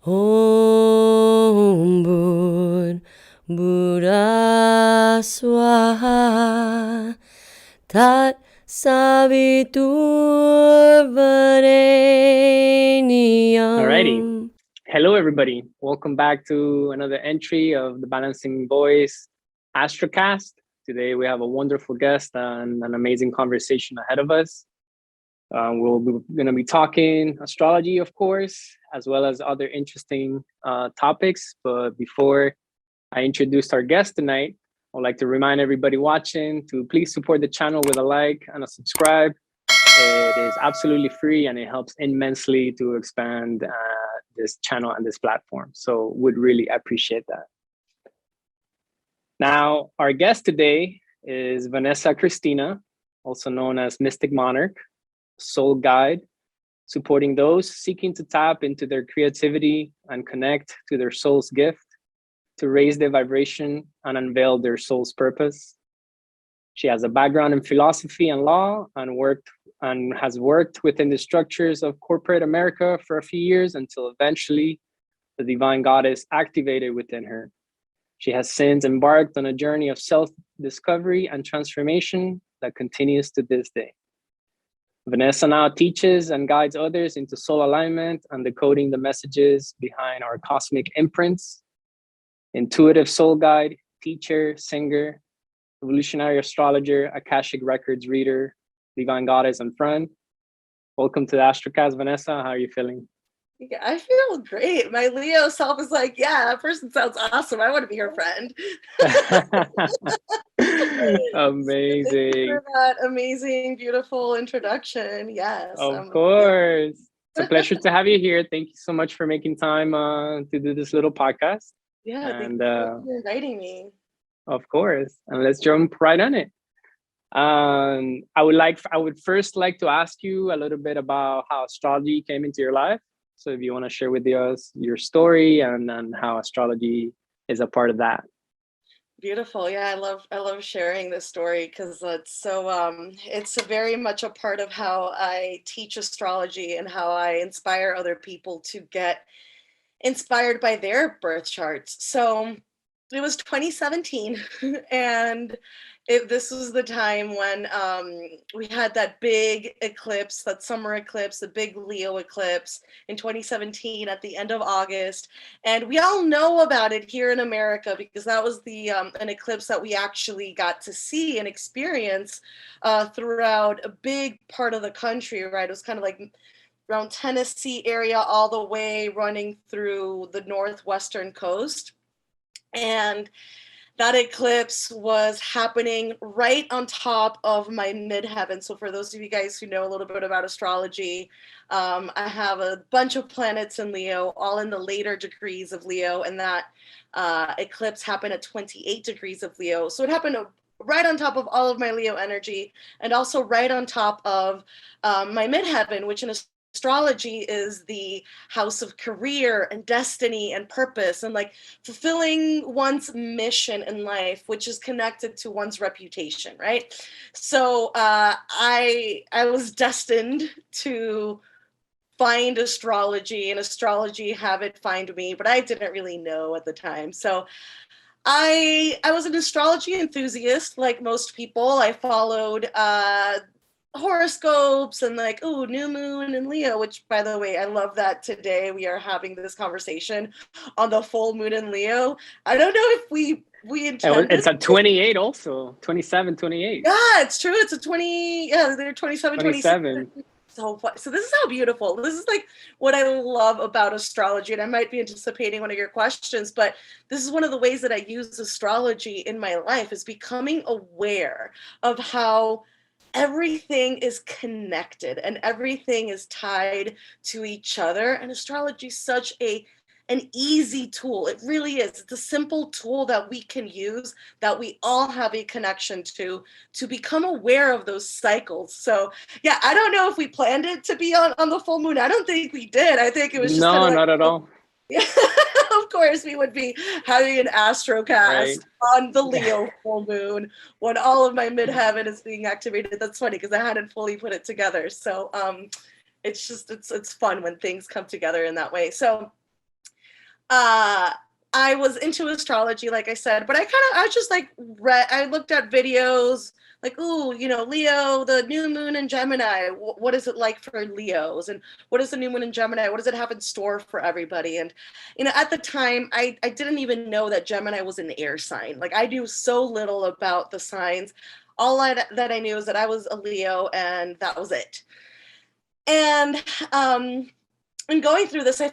Om Buddha Swaha Tat Alrighty. Saviturvarenyam. Hello, everybody. Welcome back to another entry of the Balancing Voice ASTROCAST. Today, we have a wonderful guest and an amazing conversation ahead of us. We're going to be talking astrology, of course, as well as other interesting topics. But before I introduce our guest tonight, I'd like to remind everybody watching to please support the channel with a like and a subscribe. It is absolutely free and it helps immensely to expand this channel and this platform. So would really appreciate that. Now, our guest today is Vanessa Kristina, also known as Mystik Monarch, soul guide, supporting those seeking to tap into their creativity and connect to their soul's gift, to raise their vibration and unveil their soul's purpose. She has a background in philosophy and law and has worked within the structures of corporate America for a few years until eventually the divine goddess activated within her. She has since embarked on a journey of self-discovery and transformation that continues to this day. Vanessa now teaches and guides others into soul alignment and decoding the messages behind our cosmic imprints. Intuitive soul guide, teacher, singer, evolutionary astrologer, Akashic Records reader, divine goddess and friend. Welcome to the ASTROCAST, Vanessa. How are you feeling? Yeah, I feel great. My Leo self is like, yeah, that person sounds awesome. I want to be her friend. Amazing. Thank you for that amazing, beautiful introduction. Yes. Of course. It's a pleasure to have you here. Thank you so much for making time to do this little podcast. Yeah, thank you for inviting me. Of course. And let's jump right on it. I would first like to ask you a little bit about how astrology came into your life. So if you want to share with us your story and how astrology is a part of that. Beautiful. Yeah, I love sharing this story because it's very much a part of how I teach astrology and how I inspire other people to get inspired by their birth charts. So it was 2017 and this was the time when we had that big eclipse, that summer eclipse, the big Leo eclipse in 2017 at the end of August. And we all know about it here in America because that was an eclipse that we actually got to see and experience throughout a big part of the country, right? It was kind of like around Tennessee area all the way running through the northwestern coast. And that eclipse was happening right on top of my midheaven. So for those of you guys who know a little bit about astrology, I have a bunch of planets in Leo, all in the later degrees of Leo, and that eclipse happened at 28 degrees of Leo. So it happened right on top of all of my Leo energy, and also right on top of my midheaven, which in astrology is the house of career and destiny and purpose and like fulfilling one's mission in life, which is connected to one's reputation, right? So I was destined to find astrology and astrology have it find me, but I didn't really know at the time. So I was an astrology enthusiast like most people. I followed horoscopes and like, oh, new moon and Leo, which by the way, I love that today we are having this conversation on the full moon in Leo. I don't know if we intended. It's a 28 also, 27, 28. Yeah, it's true. It's a 20, yeah, they're 27, 27. So this is how beautiful. This is like what I love about astrology. And I might be anticipating one of your questions, but this is one of the ways that I use astrology in my life is becoming aware of how everything is connected and everything is tied to each other. And astrology is such an easy tool. It really is. It's a simple tool that we can use, that we all have a connection to become aware of those cycles. So yeah, I don't know if we planned it to be on the full moon. I don't think we did. I think it was just kind of like, not at all. Yeah, of course we would be having an ASTROCAST on the Leo full moon when all of my midheaven is being activated. That's funny because I hadn't fully put it together. So it's fun when things come together in that way. So I was into astrology, like I said, but I just like I looked at videos like, oh, Leo, the new moon in Gemini. What is it like for Leos? And what is the new moon in Gemini? What does it have in store for everybody? And, at the time, I didn't even know that Gemini was an air sign. Like, I knew so little about the signs. That I knew is that I was a Leo, and that was it. And in going through this, I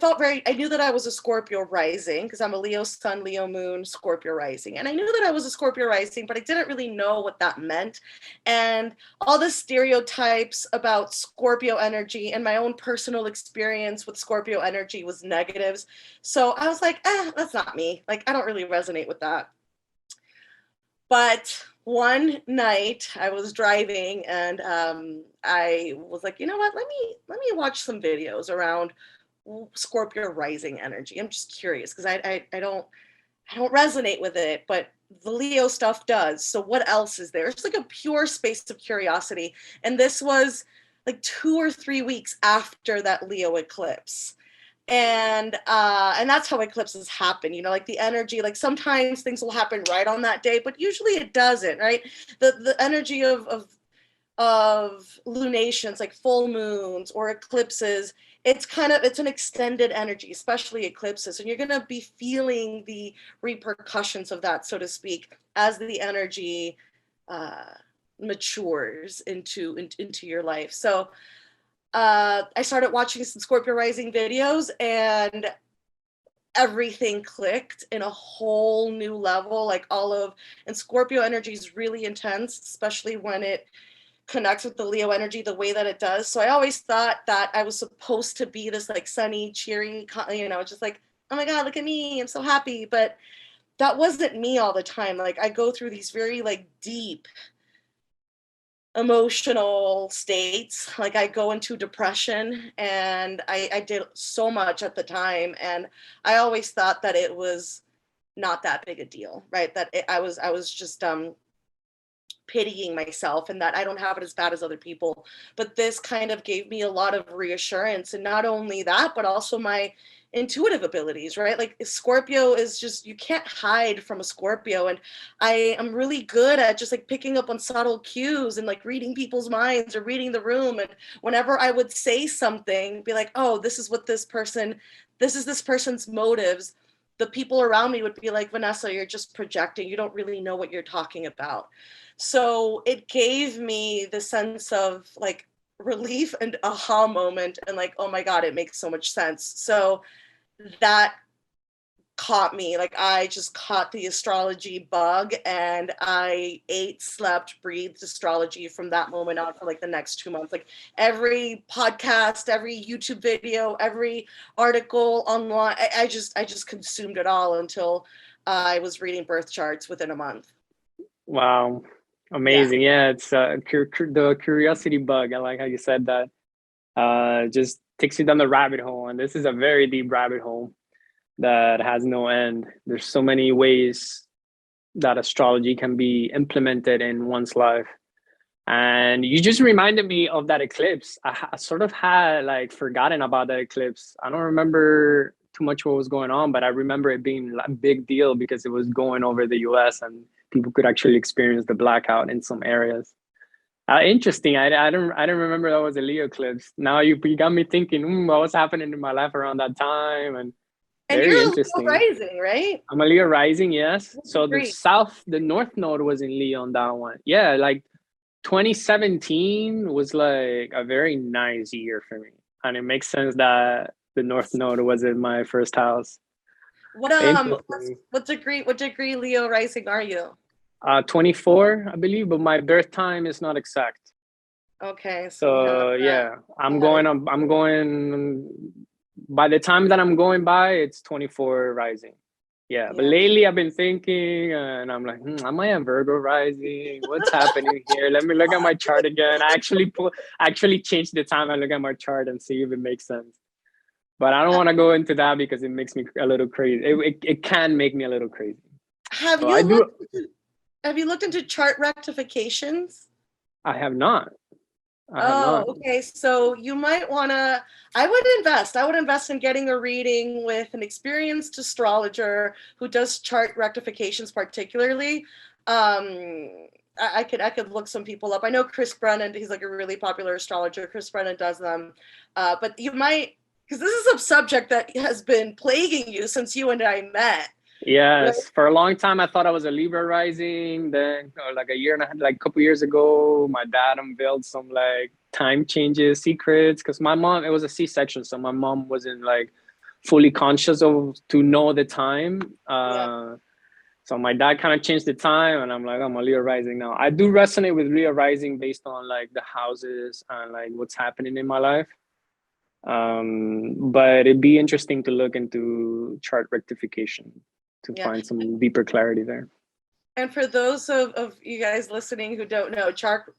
knew that I was a Scorpio rising because I'm a Leo sun, Leo moon, Scorpio rising. And I knew that I was a Scorpio rising, but I didn't really know what that meant. And all the stereotypes about Scorpio energy and my own personal experience with Scorpio energy was negatives. So I was like, that's not me. Like, I don't really resonate with that. But one night I was driving and I was like, you know what, let me watch some videos around Scorpio rising energy. I'm just curious because I don't resonate with it, but the Leo stuff does. So what else is there? It's like a pure space of curiosity. And this was like 2 or 3 weeks after that Leo eclipse. And that's how eclipses happen, like the energy, like sometimes things will happen right on that day, but usually it doesn't, right? The energy of lunations, like full moons or eclipses, it's an extended energy, especially eclipses, and you're going to be feeling the repercussions of that, so to speak, as the energy matures into your life. So I started watching some Scorpio rising videos and everything clicked in a whole new level. And Scorpio energy is really intense, especially when it connects with the Leo energy the way that it does. So I always thought that I was supposed to be this like sunny, cheery, just like, oh my God, look at me, I'm so happy. But that wasn't me all the time. Like I go through these very like deep emotional states. Like I go into depression, and I did so much at the time, and I always thought that it was not that big a deal, right? That I was just pitying myself and that I don't have it as bad as other people. But this kind of gave me a lot of reassurance, and not only that, but also my intuitive abilities, right? Like Scorpio is just, you can't hide from a Scorpio. And I am really good at just like picking up on subtle cues and like reading people's minds or reading the room. And whenever I would say something, be like, oh, this is this person's motives, the people around me would be like, Vanessa, you're just projecting. You don't really know what you're talking about. So it gave me the sense of like relief and aha moment, and like, oh my God, it makes so much sense. So that caught me. Like I just caught the astrology bug, and I ate, slept, breathed astrology from that moment on for like the next 2 months. Like every podcast, every YouTube video, every article online, I just consumed it all until I was reading birth charts within a month. Wow. Amazing. Yeah, it's the curiosity bug. I like how you said that. Just takes you down the rabbit hole. And this is a very deep rabbit hole that has no end. There's so many ways that astrology can be implemented in one's life. And you just reminded me of that eclipse. I sort of had like forgotten about that eclipse. I don't remember too much what was going on, but I remember it being a big deal because it was going over the US and people could actually experience the blackout in some areas. Interesting. I don't remember that was a Leo eclipse. Now you got me thinking, what was happening in my life around that time? And very you're interesting. A Leo rising, right? I'm a Leo rising, yes. So the North Node was in Leo on that one. Yeah, like 2017 was like a very nice year for me. And it makes sense that the North Node was in my first house. What degree Leo rising are you? 24, I believe, but my birth time is not exact. Okay. So yeah, I'm going by the time that I'm going by, it's 24 rising. Yeah, but lately I've been thinking, and I'm like, am I a Virgo rising? What's happening here? Let me look at my chart again. I actually changed the time I look at my chart and see if it makes sense. But I don't want to go into that because it makes me a little crazy. It can make me a little crazy. Have you looked into chart rectifications? I have not. I have Oh, not. okay. So you might want to, I would invest in getting a reading with an experienced astrologer who does chart rectifications particularly. I could look some people up. I know Chris Brennan, he's like a really popular astrologer. Chris Brennan does them. But you might, because this is a subject that has been plaguing you since you and I met. Right? Yes, for a long time I thought I was a Libra rising. Then, like a year and a half, like a couple years ago, my dad unveiled some like time changes secrets because my mom, it was a C-section, so my mom wasn't like fully conscious of to know the time. Yeah. So my dad kind of changed the time, and I'm like, I'm a Leo rising now. I do resonate with Leo rising based on like the houses and like what's happening in my life. But it'd be interesting to look into chart rectification to Yeah. find some deeper clarity there. And for those of you guys listening who don't know, chart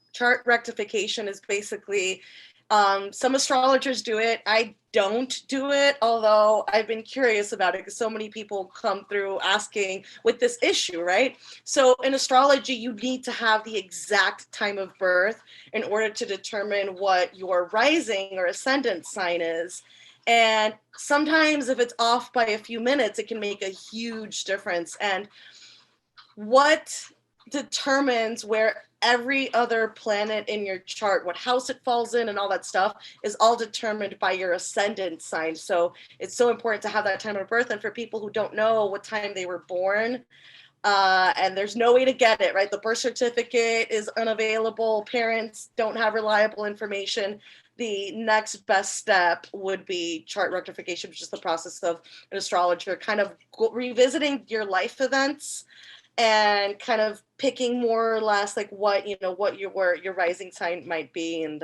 rectification is basically, some astrologers do it. I don't do it, although I've been curious about it because so many people come through asking with this issue, right? So in astrology, you need to have the exact time of birth in order to determine what your rising or ascendant sign is. And sometimes if it's off by a few minutes, it can make a huge difference. And what determines where every other planet in your chart, what house it falls in, and all that stuff is all determined by your ascendant sign. So it's so important to have that time of birth. And for people who don't know what time they were born, and there's no way to get it, right? The birth certificate is unavailable. Parents don't have reliable information. The next best step would be chart rectification, which is the process of an astrologer kind of revisiting your life events and kind of picking more or less like what your rising sign might be. And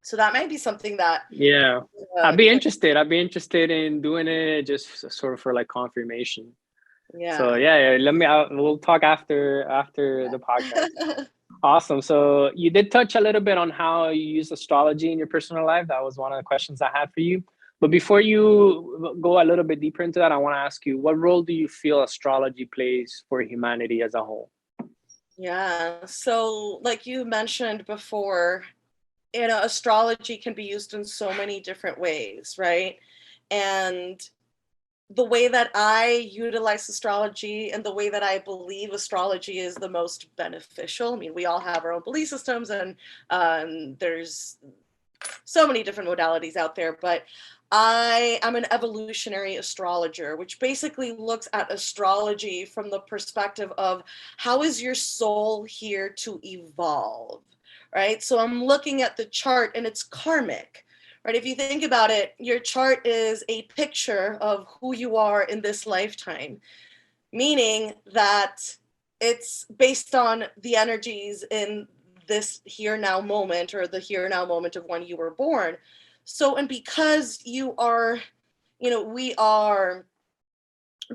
so that might be something that Yeah, I'd be can, interested. I'd be interested in doing it just sort of for like confirmation. So yeah. yeah, let me. We'll talk after the podcast. Awesome. So you did touch a little bit on how you use astrology in your personal life. That was one of the questions I had for you. But before you go a little bit deeper into that, I want to ask you, what role do you feel astrology plays for humanity as a whole? Yeah, so like you mentioned before, astrology can be used in so many different ways, right? And the way that I utilize astrology and the way that I believe astrology is the most beneficial. I mean, we all have our own belief systems, and there's so many different modalities out there, but I am an evolutionary astrologer, which basically looks at astrology from the perspective of how is your soul here to evolve, right? So I'm looking at the chart and it's karmic, right? If you think about it, your chart is a picture of who you are in this lifetime, meaning that it's based on the energies in this here now moment, or the here now moment of when you were born. So, and because you are, we are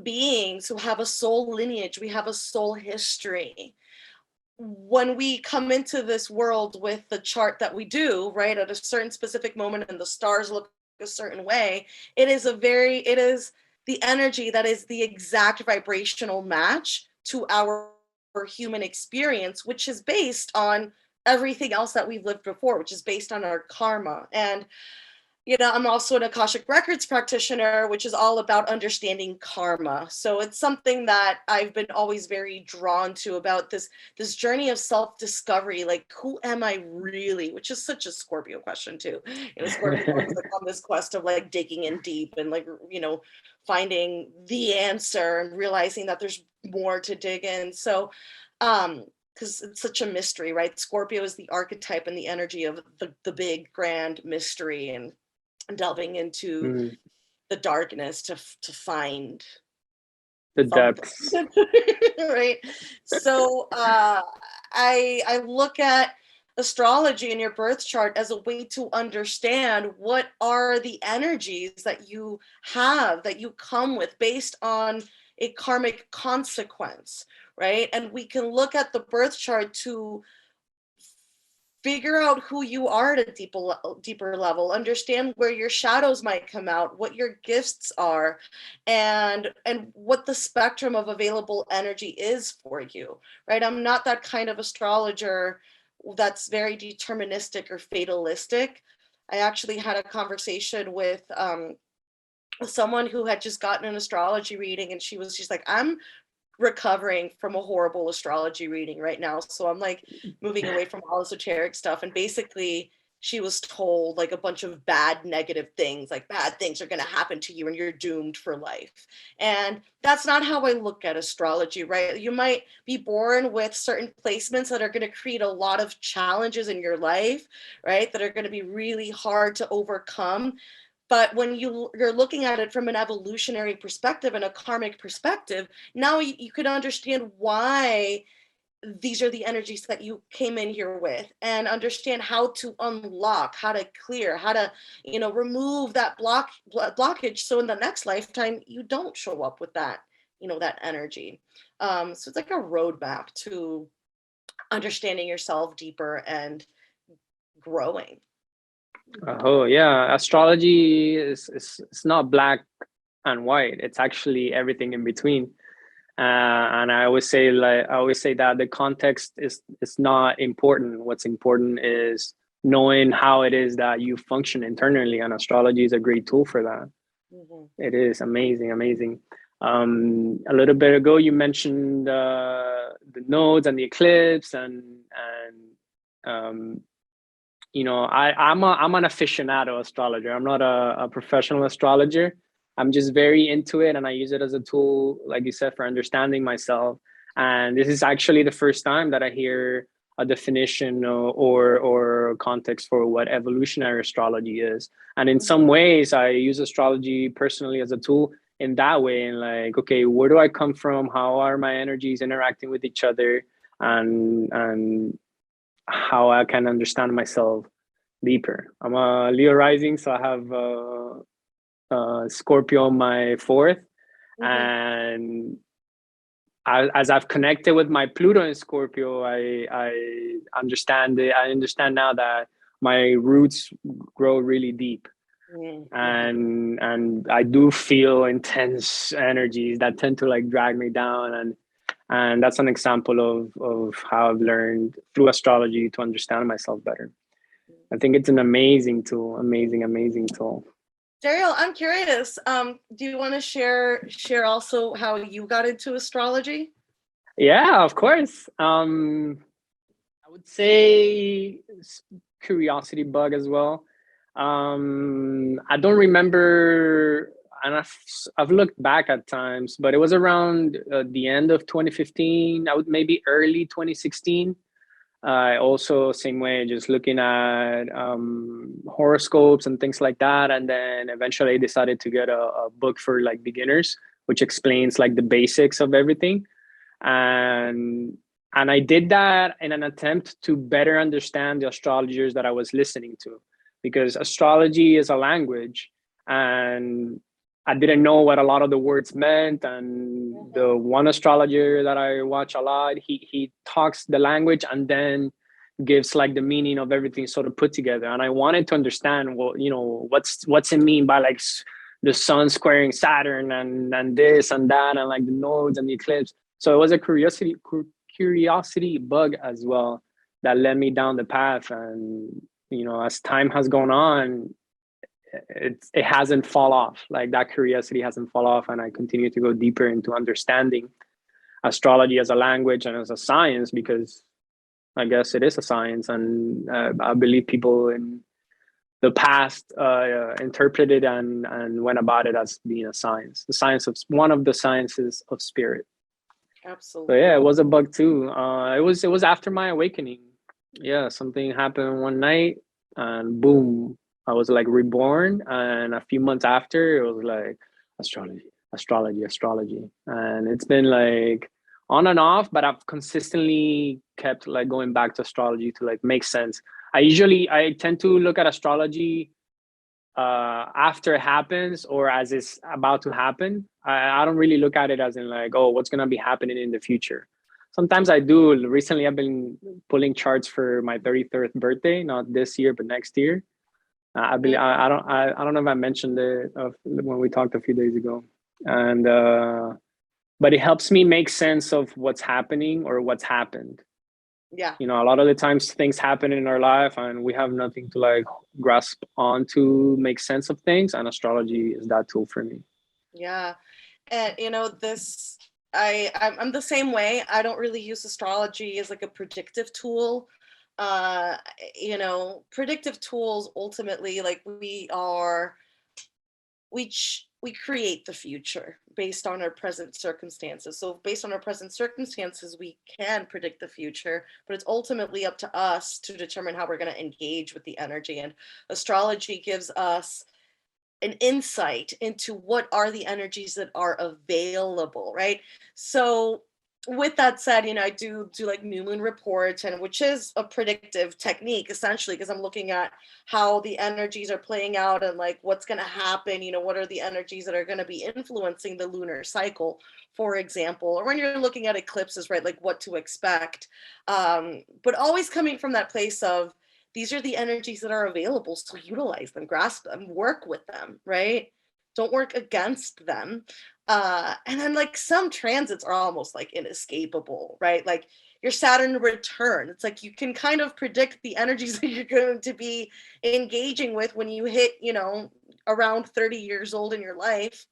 beings who have a soul lineage, we have a soul history. When we come into this world with the chart that we do, right, at a certain specific moment and the stars look a certain way, it is the energy that is the exact vibrational match to our human experience, which is based on everything else that we've lived before, which is based on our karma. And I'm also an Akashic Records practitioner, which is all about understanding karma. So it's something that I've been always very drawn to, about this journey of self-discovery, like who am I really? Which is such a Scorpio question too. Scorpio is like on this quest of like digging in deep and like, finding the answer and realizing that there's more to dig in. So because it's such a mystery, right? Scorpio is the archetype and the energy of the big grand mystery, and delving into Mm, the darkness to find the something. depths. Right? So I look at astrology in your birth chart as a way to understand what are the energies that you have, that you come with, based on a karmic consequence, right? And we can look at the birth chart to figure out who you are at a deeper level, understand where your shadows might come out, what your gifts are, and what the spectrum of available energy is for you, right? I'm not that kind of astrologer that's very deterministic or fatalistic. I actually had a conversation with someone who had just gotten an astrology reading, and she's like, I'm recovering from a horrible astrology reading right now, so I'm like moving away from all esoteric stuff. And basically she was told like a bunch of bad negative things, like bad things are going to happen to you and you're doomed for life. And that's not how I look at astrology, right? You might be born with certain placements that are going to create a lot of challenges in your life, right, that are going to be really hard to overcome. But when you're looking at it from an evolutionary perspective and a karmic perspective, now you can understand why these are the energies that you came in here with, and understand how to unlock, how to clear, how to, remove that blockage. So in the next lifetime, you don't show up with that, that energy. So it's like a roadmap to understanding yourself deeper and growing. Oh yeah, astrology is it's not black and white. It's actually everything in between. And I always say that the context is not important. What's important is knowing how it is that you function internally, and astrology is a great tool for that. Mm-hmm. It is amazing. A little bit ago, you mentioned the nodes and the eclipse, and I'm an aficionado astrologer. I'm not a professional astrologer. I'm just very into it, and I use it as a tool, like you said, for understanding myself. And this is actually the first time that I hear a definition or context for what evolutionary astrology is. And in some ways, I use astrology personally as a tool in that way. And like, okay, where do I come from? How are my energies interacting with each other? And how I can understand myself deeper. I'm a Leo rising, so I have Scorpio on my 4th, and as I've connected with my Pluto in Scorpio, I understand it. I understand now that my roots grow really deep, and I do feel intense energies that tend to like drag me down, and that's an example of how I've learned through astrology to understand myself better. I think it's an amazing tool, amazing tool. Daryl, I'm curious. Do you want to share also how you got into astrology? Yeah, of course. I would say curiosity bug as well. I don't remember, and I've looked back at times, but it was around the end of 2015. I would maybe early 2016. Also, same way, just looking at horoscopes and things like that. And then eventually I decided to get a book for like beginners, which explains like the basics of everything. And I did that in an attempt to better understand the astrologers that I was listening to, because astrology is a language, and I didn't know what a lot of the words meant. And the one astrologer that I watch a lot, he talks the language and then gives like the meaning of everything sort of put together. And I wanted to understand what's it mean by like the sun squaring Saturn and this and that, and like the nodes and the eclipse. So it was a curiosity bug as well that led me down the path. And as time has gone on, it hasn't fall off. Like that curiosity hasn't fall off, and I continue to go deeper into understanding astrology as a language and as a science, because I guess it is a science. And I believe people in the past interpreted and went about it as being a science, the science of one of the sciences of spirit. Absolutely. So yeah, it was a bug too. It was after my awakening. Yeah, something happened one night, and boom, I was like reborn. And a few months after, it was like astrology. And it's been like on and off, but I've consistently kept like going back to astrology to like make sense. I tend to look at astrology after it happens or as it's about to happen. I don't really look at it as in like, oh, what's gonna be happening in the future. Sometimes I do. Recently, I've been pulling charts for my 33rd birthday, not this year, but next year. I believe I don't know if I mentioned it when we talked a few days ago, and but it helps me make sense of what's happening or what's happened. Yeah. You know, a lot of the times things happen in our life and we have nothing to like grasp on to make sense of things, and astrology is that tool for me. Yeah. And you know, this I'm the same way. I don't really use astrology as like a predictive tool. Uh, you know, predictive tools ultimately, like we create the future based on our present circumstances. So based on our present circumstances, we can predict the future, but it's ultimately up to us to determine how we're going to engage with the energy. And astrology gives us an insight into what are the energies that are available, right? So with that said, you know, I do like new moon reports, and which is a predictive technique essentially, because I'm looking at how the energies are playing out and like what's going to happen, you know, what are the energies that are going to be influencing the lunar cycle, for example, or when you're looking at eclipses, right, like what to expect. But always coming from that place of these are the energies that are available, so utilize them, grasp them, work with them, right? Don't work against them. And then like some transits are almost like inescapable, right? Like your Saturn return, it's like you can kind of predict the energies that you're going to be engaging with when you hit, you know, around 30 years old in your life.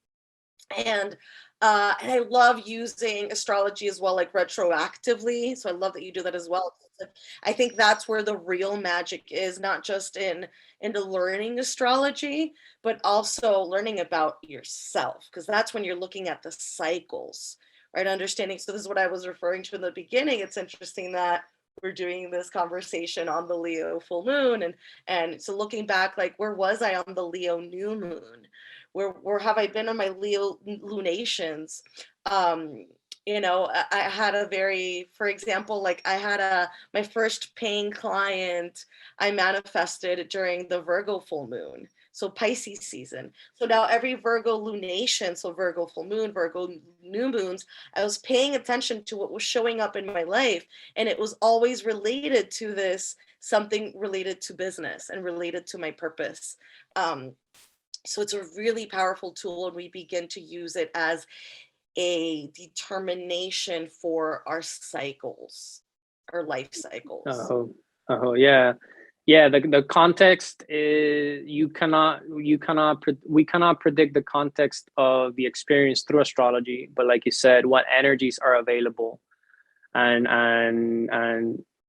And I love using astrology as well, like retroactively. So I love that you do that as well. I think that's where the real magic is, not just into learning astrology, but also learning about yourself, because that's when you're looking at the cycles, right? Understanding. So this is what I was referring to in the beginning. It's interesting that we're doing this conversation on the Leo full moon, and so looking back, like where was I on the Leo new moon? Where have I been on my Leo lunations? You know, I had a very, for example, like I had my first paying client I manifested during the Virgo full moon. So Pisces season. So now every Virgo lunation, so Virgo full moon, Virgo new moons, I was paying attention to what was showing up in my life. And it was always related to this, something related to business and related to my purpose. So it's a really powerful tool, and we begin to use it as a determination for our cycles, our life cycles. Yeah. Yeah, the context is we cannot predict the context of the experience through astrology, but like you said, what energies are available, and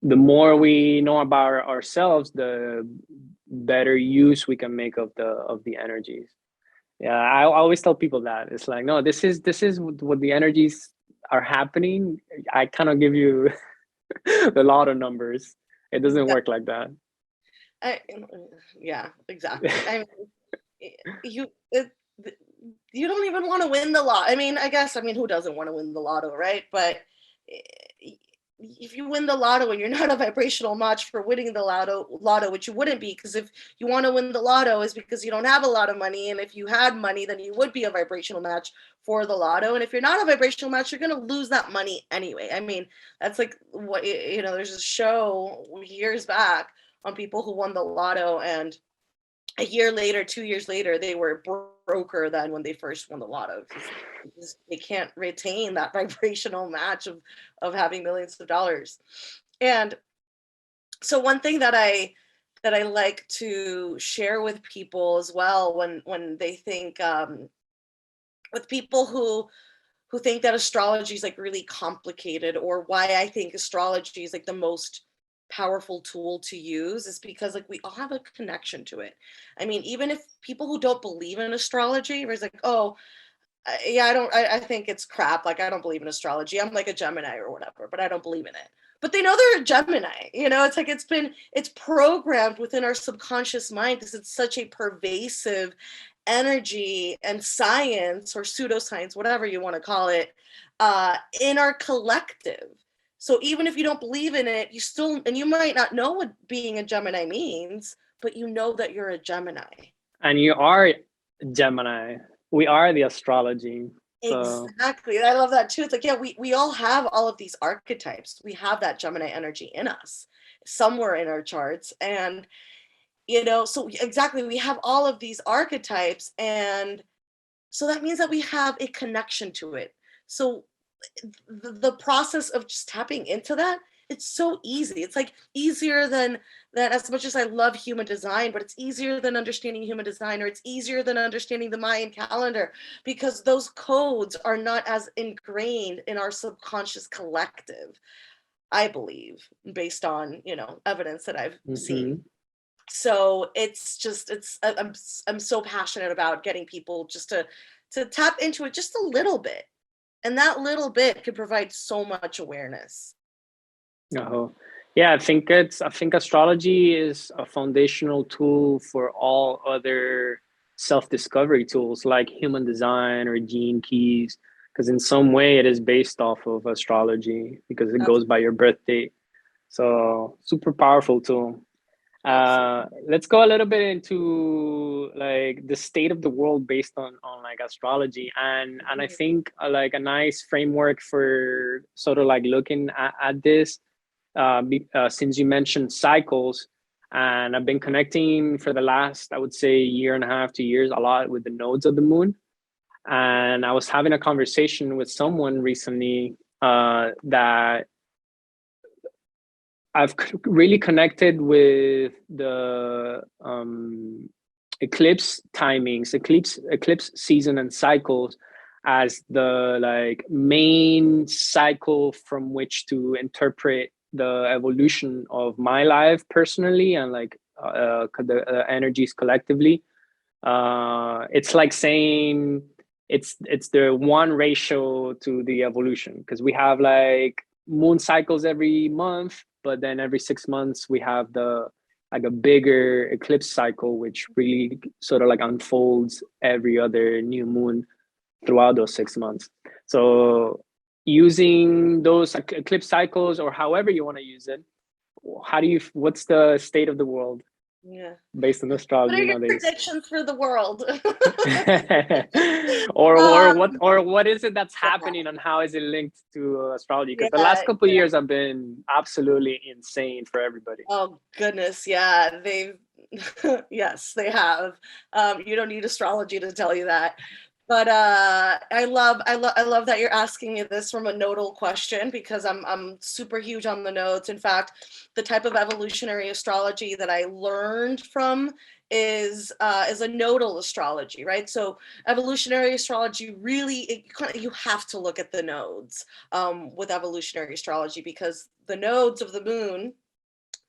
the more we know about ourselves, the better use we can make of the energies. Yeah, I always tell people that it's like, no, this is what the energies are happening. I cannot give you the lot of numbers. It doesn't Exactly. work like that. I, yeah, exactly. I mean, you it, you don't even want to win the lot. I mean, I guess, I mean, who doesn't want to win the lotto, right? But if you win the lotto and you're not a vibrational match for winning the lotto, which you wouldn't be, because if you want to win the lotto is because you don't have a lot of money, and if you had money, then you would be a vibrational match for the lotto. And if you're not a vibrational match, you're going to lose that money anyway. I mean, that's like what, you know, there's a show years back on people who won the lotto, and a year later, 2 years later, they were broker than when they first won the lotto, because they can't retain that vibrational match of having millions of dollars. And so one thing that I like to share with people as well, when they think, with people who think that astrology is like really complicated, or why I think astrology is like the most powerful tool to use, is because like we all have a connection to it. I mean, even if people who don't believe in astrology, where it's like, oh, yeah, I think it's crap. Like, I don't believe in astrology. I'm like a Gemini or whatever, but I don't believe in it. But they know they're a Gemini. You know, it's like it's programmed within our subconscious mind, because it's such a pervasive energy and science, or pseudoscience, whatever you want to call it, in our collective. So even if you don't believe in it, you still, and you might not know what being a Gemini means, but you know that you're a Gemini. And you are Gemini. We are the astrology. So Exactly. I love that too. It's like, yeah, we all have all of these archetypes. We have that Gemini energy in us somewhere in our charts. And, you know, so exactly, we have all of these archetypes. And so that means that we have a connection to it. So the process of just tapping into that it's so easy. It's like easier than that, as much as I love human design, but it's easier than understanding human design, or it's easier than understanding the Mayan calendar, because those codes are not as ingrained in our subconscious collective, I believe, based on, evidence that I've seen. So it's just, I'm so passionate about getting people just to tap into it just a little bit. And that little bit could provide so much awareness. Oh, yeah, I think astrology is a foundational tool for all other self-discovery tools like human design or gene keys, because in some way it is based off of astrology because it goes by your birth date. So super powerful tool. Let's go a little bit into like the state of the world based on like astrology, and I think like a nice framework for sort of like looking at this, since you mentioned cycles, and I've been connecting for the last, I would say, year and a half, 2 years, a lot with the nodes of the moon. And I was having a conversation with someone recently that I've really connected with the eclipse timings, eclipse season and cycles as the like main cycle from which to interpret the evolution of my life personally and like the energies collectively. It's like saying it's the one ratio to the evolution, because we have like moon cycles every month, but then every 6 months we have the like a bigger eclipse cycle, which really sort of like unfolds every other new moon throughout those 6 months. So using those eclipse cycles, or however you want to use it, what's the state of the world based on What astrology are your nowadays? predictions for the world? or what is it that's happening, and how is it linked to astrology? Because the last couple of years have been absolutely insane for everybody. Oh goodness, yeah, they've yes, they have. You don't need astrology to tell you that. But I love that you're asking me this from a nodal question, because I'm super huge on the nodes. In fact, the type of evolutionary astrology that I learned from is a nodal astrology, right? So evolutionary astrology really, you have to look at the nodes with evolutionary astrology, because the nodes of the moon,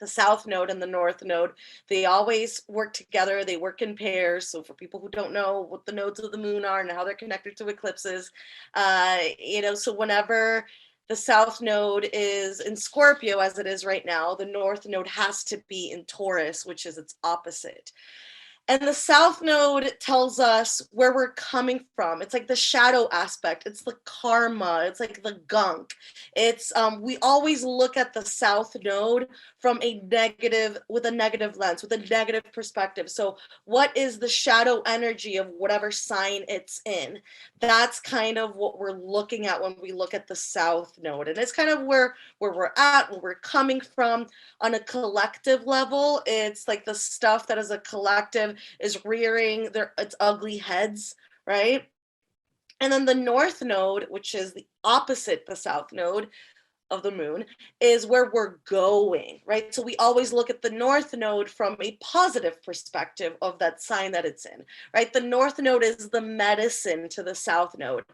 the south node and the north node, they always work together. They work in pairs. So for people who don't know what the nodes of the moon are and how they're connected to eclipses, so whenever the south node is in Scorpio, as it is right now, the north node has to be in Taurus, which is its opposite. And the south node tells us where we're coming from. It's like the shadow aspect. It's the karma. It's like the gunk. It's we always look at the south node from with a negative lens, with a negative perspective. So what is the shadow energy of whatever sign it's in? That's kind of what we're looking at when we look at the south node. And it's kind of where we're at, where we're coming from on a collective level. It's like the stuff that as a collective is rearing its ugly heads, right? And then the north node, which is the opposite the south node of the moon, is where we're going, right? So we always look at the north node from a positive perspective of that sign that it's in, right? The north node is the medicine to the south node.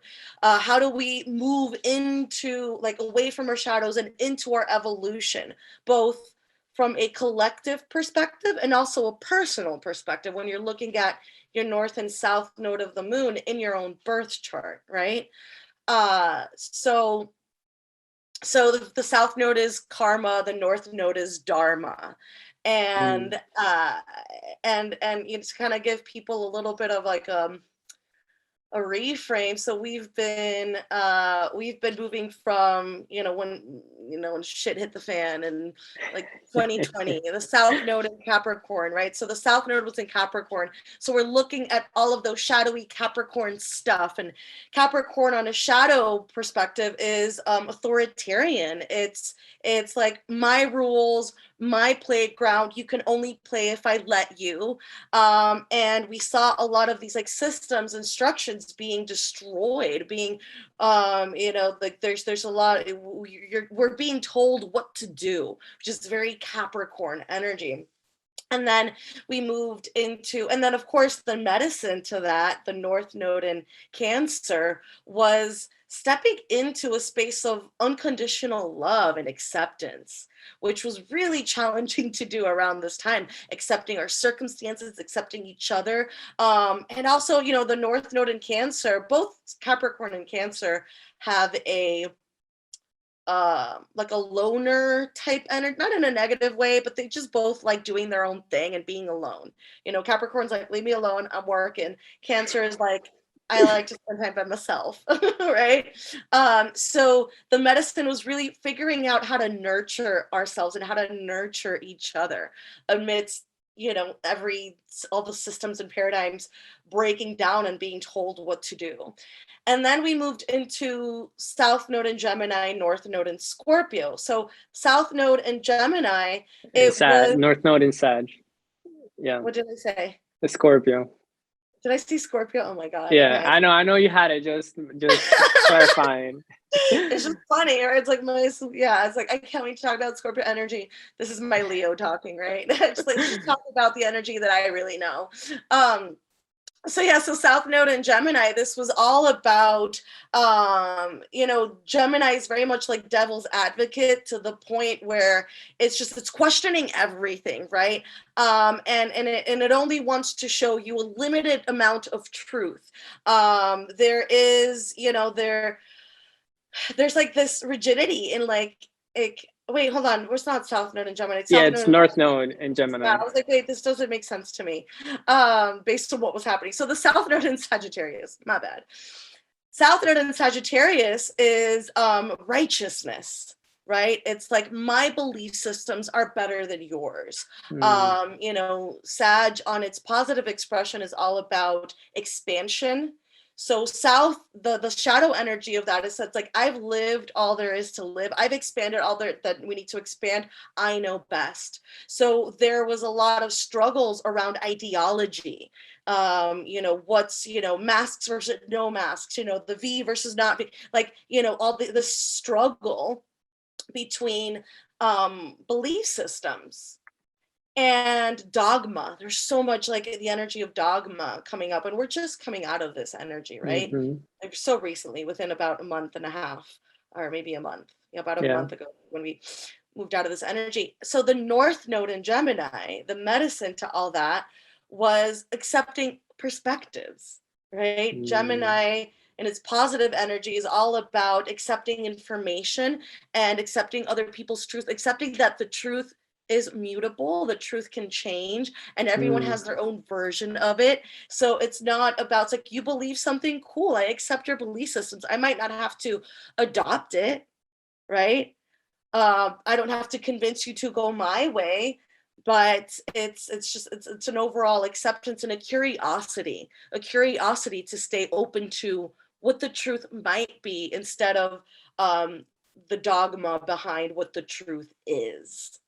How do we move into, like, away from our shadows and into our evolution, both from a collective perspective and also a personal perspective when you're looking at your north and south node of the moon in your own birth chart, right? So the south node is karma, the north node is dharma. And and to kind of give people a little bit of like a reframe. So we've been moving from, when shit hit the fan and like 2020, the south node in Capricorn, right? So the south node was in Capricorn. So we're looking at all of those shadowy Capricorn stuff, and Capricorn on a shadow perspective is authoritarian. It's like my rules, my playground. You can only play if I let you. And we saw a lot of these like systems and structures being destroyed, being like there's a lot, we're being told what to do, which is very Capricorn energy. And then we moved into, and then of course the medicine to that, the North Node in Cancer, was stepping into a space of unconditional love and acceptance, which was really challenging to do around this time, accepting our circumstances, accepting each other. And also, you know, the North Node in Cancer, both Capricorn and Cancer have a like a loner type energy, not in a negative way, but they just both like doing their own thing and being alone. You know, Capricorn's like, leave me alone, I'm working. Cancer is like, I like to spend time by myself, right? So the medicine was really figuring out how to nurture ourselves and how to nurture each other amidst, you know, all the systems and paradigms breaking down and being told what to do. And then we moved into South Node in Gemini, North Node in Scorpio. So South Node in Gemini, it was North Node in Sag. Yeah. What did I say? The Scorpio. Did I see Scorpio? Oh my God. Yeah, okay. I know you had it. Just clarifying. It's just funny, or it's like it's like I can't wait to talk about Scorpio energy. This is my Leo talking, right? Just like, let's just talk about the energy that I really know. So South Node in Gemini, this was all about, you know, Gemini is very much like devil's advocate to the point where it's questioning everything, right? And it only wants to show you a limited amount of truth. There is, you know, there's like this rigidity in like, wait, hold on. It's not South Node in Gemini. It's North Node in Gemini. Yeah, I was like, wait, this doesn't make sense to me, based on what was happening. So the South Node in Sagittarius, my bad. South Node in Sagittarius is righteousness, right? It's like my belief systems are better than yours. You know, Sag on its positive expression is all about expansion. So the shadow energy of that is it's like, I've lived all there is to live. I've expanded all that we need to expand. I know best. So there was a lot of struggles around ideology. You know, what's, you know, masks versus no masks, you know, the V versus not V, like, you know, all the struggle between belief systems and dogma. There's so much like the energy of dogma coming up, and we're just coming out of this energy, right? Like so recently, within about a month and a half, or maybe a month, about a month ago, when we moved out of this energy. So the North Node in Gemini, the medicine to all that was accepting perspectives, right? Gemini and its positive energy is all about accepting information and accepting other people's truth, accepting that the truth is mutable, the truth can change, and everyone has their own version of it. So it's not about, it's like, you believe something, cool, I accept your belief systems. I might not have to adopt it, right? I don't have to convince you to go my way, but it's an overall acceptance and a curiosity to stay open to what the truth might be instead of the dogma behind what the truth is.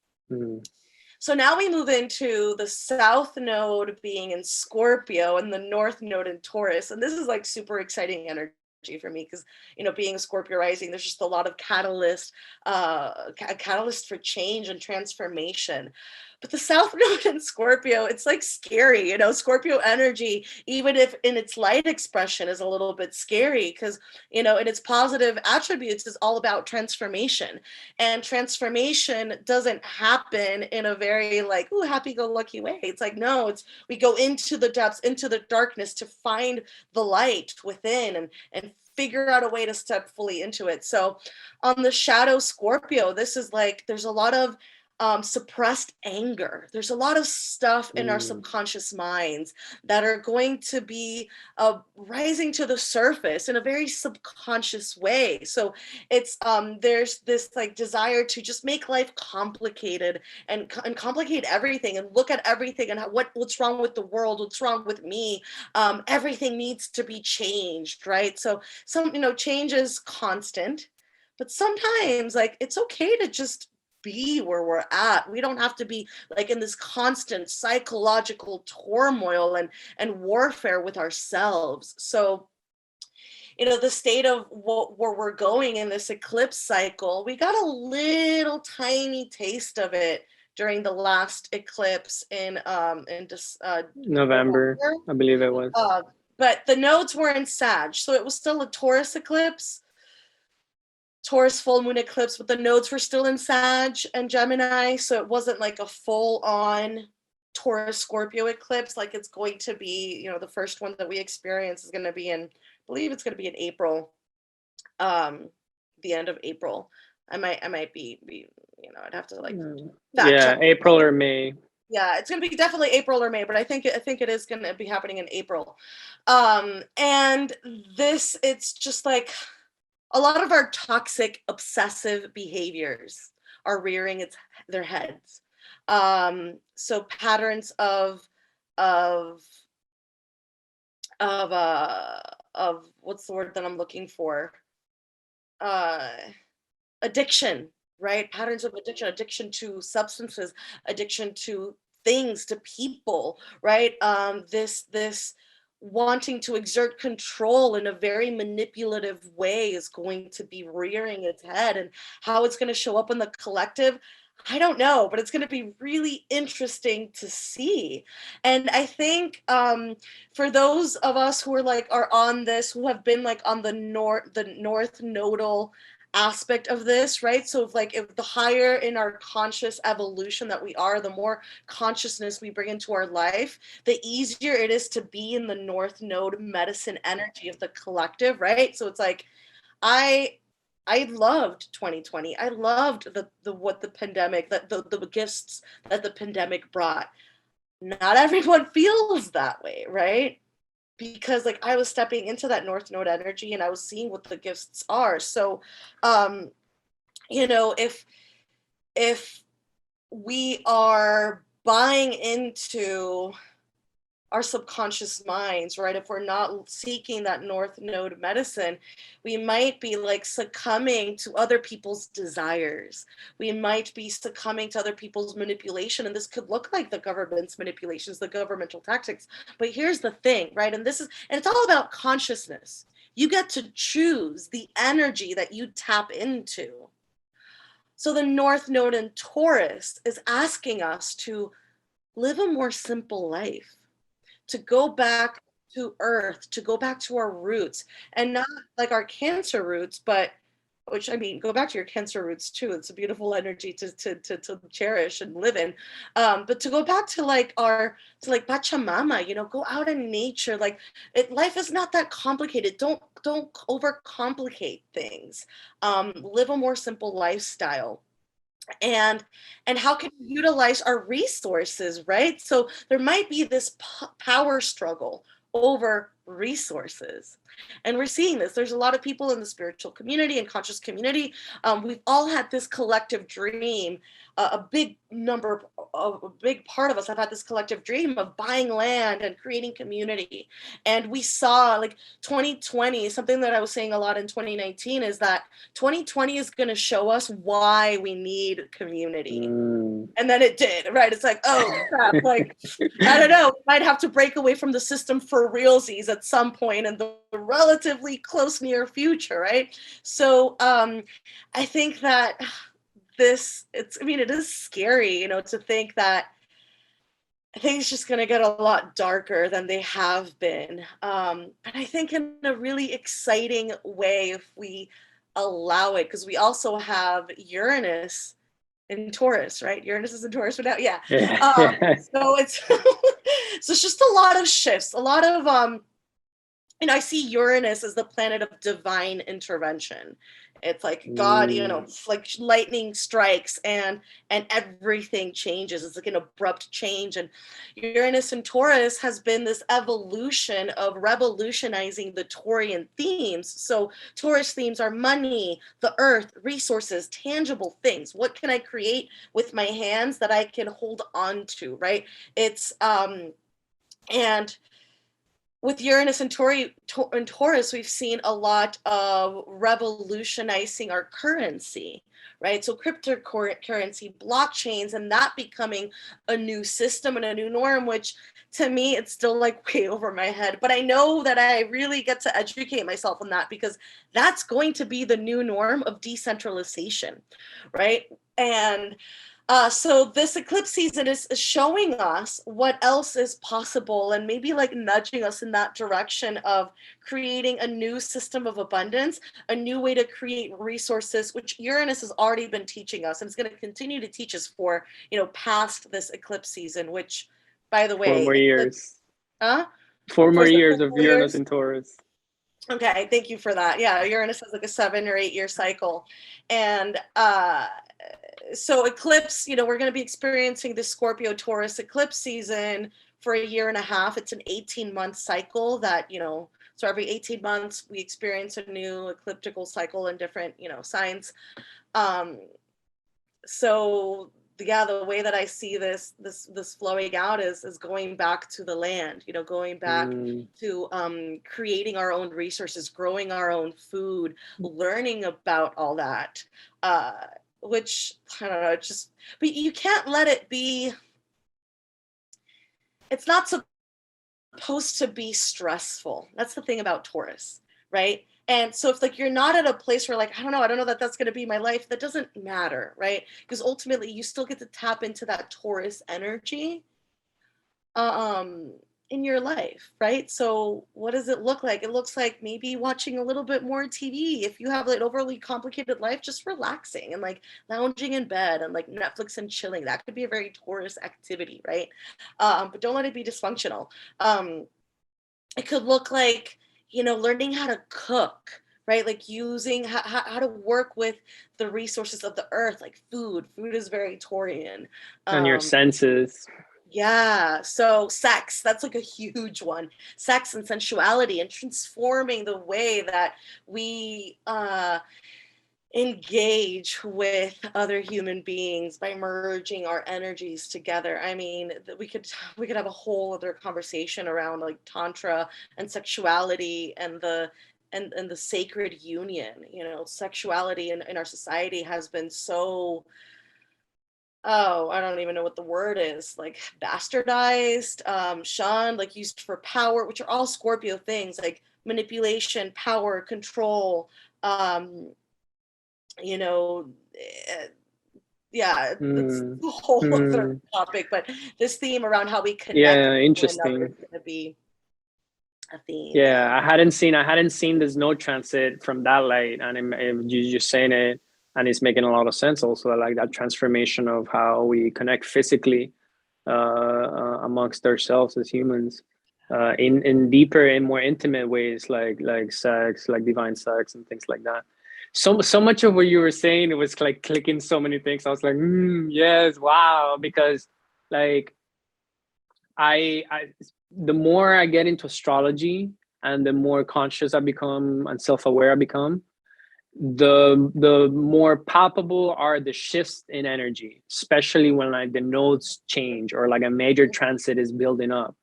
So now we move into the South Node being in Scorpio and the North Node in Taurus. And this is like super exciting energy for me because, you know, being a Scorpio rising, there's just a lot of catalyst for change and transformation. But the South Node in Scorpio, it's like scary, you know, Scorpio energy, even if in its light expression is a little bit scary because, you know, in its positive attributes is all about transformation. And transformation doesn't happen in a very like, ooh, happy-go-lucky way. It's like, no, we go into the depths, into the darkness to find the light within and figure out a way to step fully into it. So on the shadow Scorpio, this is like, there's a lot of suppressed anger. There's a lot of stuff in our subconscious minds that are going to be rising to the surface in a very subconscious way. So it's there's this like desire to just make life complicated and complicate everything and look at everything and what's wrong with the world, what's wrong with me. Everything needs to be changed, right? So change is constant, but sometimes like it's okay to just be where we're at. We don't have to be like in this constant psychological turmoil and warfare with ourselves. So the state of where we're going in this eclipse cycle. We got a little tiny taste of it during the last eclipse in November, I believe it was. But the nodes were in Sag, so it was still a Taurus eclipse, Taurus full moon eclipse, but the nodes were still in Sag and Gemini, so it wasn't like a full-on Taurus Scorpio eclipse like it's going to be. The first one that we experience is going to be in, I believe it's going to be in April, the end of April. I might be I'd have to April or May. Yeah, it's going to be definitely April or May, but I think it is going to be happening in April. And it's just like a lot of our toxic, obsessive behaviors are rearing their heads. So patterns of what's the word that I'm looking for? Addiction, right? Patterns of addiction to substances, addiction to things, to people, right? This wanting to exert control in a very manipulative way is going to be rearing its head, and how it's going to show up in the collective, I don't know, but it's going to be really interesting to see. And I think for those of us who are on this, who have been on the north nodal aspect of this, right? So if the higher in our conscious evolution that we are, the more consciousness we bring into our life, the easier it is to be in the north node medicine energy of the collective, right? So it's like I loved 2020. I loved what the pandemic, the gifts that the pandemic brought. Not everyone feels that way, right? Because I was stepping into that north node energy and I was seeing what the gifts are. So if we are buying into our subconscious minds, right? If we're not seeking that north node medicine, we might be succumbing to other people's desires. We might be succumbing to other people's manipulation. And this could look like the government's manipulations, the governmental tactics. But here's the thing, right? And it's all about consciousness. You get to choose the energy that you tap into. So the north node in Taurus is asking us to live a more simple life, to go back to earth, to go back to our roots, and not our Cancer roots, but go back to your Cancer roots too. It's a beautiful energy to cherish and live in. But to go back to Pachamama, go out in nature. Life is not that complicated. Don't overcomplicate things. Live a more simple lifestyle. And how can we utilize our resources, right? So there might be this power struggle over resources, and we're seeing this. There's a lot of people in the spiritual community and conscious community. We've all had this collective dream. A big part of us have had this collective dream of buying land and creating community. And we saw 2020, something that I was saying a lot in 2019 is that 2020 is going to show us why we need community. And then it did, right? It's oh crap, I don't know, we might have to break away from the system for realsies at some point in the relatively close near future, right? So I think that it is scary, to think that things just going to get a lot darker than they have been. But I think in a really exciting way if we allow it, because we also have Uranus in Taurus, right? Uranus is in Taurus right now. Yeah. So it's so it's just a lot of shifts, a lot of I see Uranus as the planet of divine intervention. It's God, lightning strikes and everything changes. It's an abrupt change. And Uranus in Taurus has been this evolution of revolutionizing the Taurian themes. So Taurus themes are money, the earth, resources, tangible things. What can I create with my hands that I can hold on to, right? It's and with Uranus and Taurus, we've seen a lot of revolutionizing our currency, right? So cryptocurrency, blockchains, and that becoming a new system and a new norm, which to me, it's still like way over my head. But I know that I really get to educate myself on that, because that's going to be the new norm of decentralization, right? And so this eclipse season is showing us what else is possible, and maybe like nudging us in that direction of creating a new system of abundance, a new way to create resources, which Uranus has already been teaching us, and it's going to continue to teach us for, past this eclipse season, which, by the way, 4 more years. Huh? 4 more Was it years 4 of more Uranus years? in Taurus. Okay, thank you for that. Yeah, Uranus has like a 7 or 8 year cycle. And so eclipse, we're going to be experiencing the Scorpio Taurus eclipse season for a year and a half. It's an 18-month cycle that, so every 18 months we experience a new ecliptical cycle in different, signs. So yeah, the way that I see this flowing out is going back to the land, going back to creating our own resources, growing our own food, learning about all that, which I don't know, but you can't let it be. It's not supposed to be stressful. That's the thing about Taurus, right? And so if like you're not at a place where like, I don't know that that's going to be my life, that doesn't matter, right? Because ultimately you still get to tap into that Taurus energy in your life, right? So what does it look like? It looks like maybe watching a little bit more TV. If you have an overly complicated life, just relaxing and like lounging in bed and like Netflix and chilling. That could be a very Taurus activity, right? But don't let it be dysfunctional. It could look like, learning how to cook, right? Like using how to work with the resources of the earth, like food. Food is very Taurian. And your senses. Yeah. So sex, that's like a huge one. Sex and sensuality, and transforming the way that we engage with other human beings by merging our energies together. I mean, we could have a whole other conversation around like tantra and sexuality and the sacred union. Sexuality in our society has been so, I don't even know what the word is, like bastardized, shunned, like used for power, which are all Scorpio things, like manipulation, power, control, yeah, that's a whole other topic, but this theme around how we connect with interesting. one another is going to be a theme. Yeah, I hadn't seen this node transit from that light, and you just saying it, and it's making a lot of sense. Also, like that transformation of how we connect physically amongst ourselves as humans, in deeper and more intimate ways, like sex, like divine sex, and things like that. So much of what you were saying, it was like clicking so many things. I was like, yes, wow, because like I the more I get into astrology and the more conscious I become and self-aware I become, the more palpable are the shifts in energy, especially when like the nodes change or like a major transit is building up.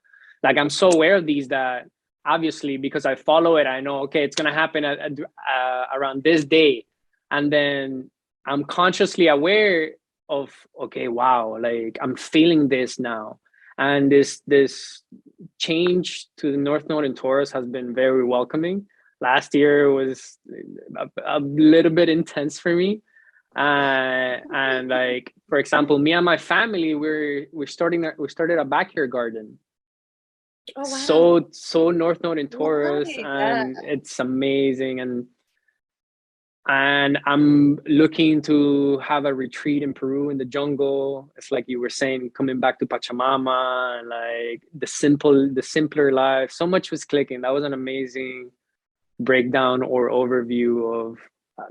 Like I'm so aware of these that obviously because I follow it, I know, okay, it's going to happen around this day. And then I'm consciously aware of, okay, wow, like I'm feeling this now. And this change to the North Node in Taurus has been very welcoming. Last year was a little bit intense for me. And like, for example, me and my family, we started a backyard garden. Oh, wow. So North Node in Taurus, and yeah. it's amazing. And I'm looking to have a retreat in Peru in the jungle. It's like you were saying, coming back to Pachamama and like the simpler life. So much was clicking. That was an amazing breakdown or overview of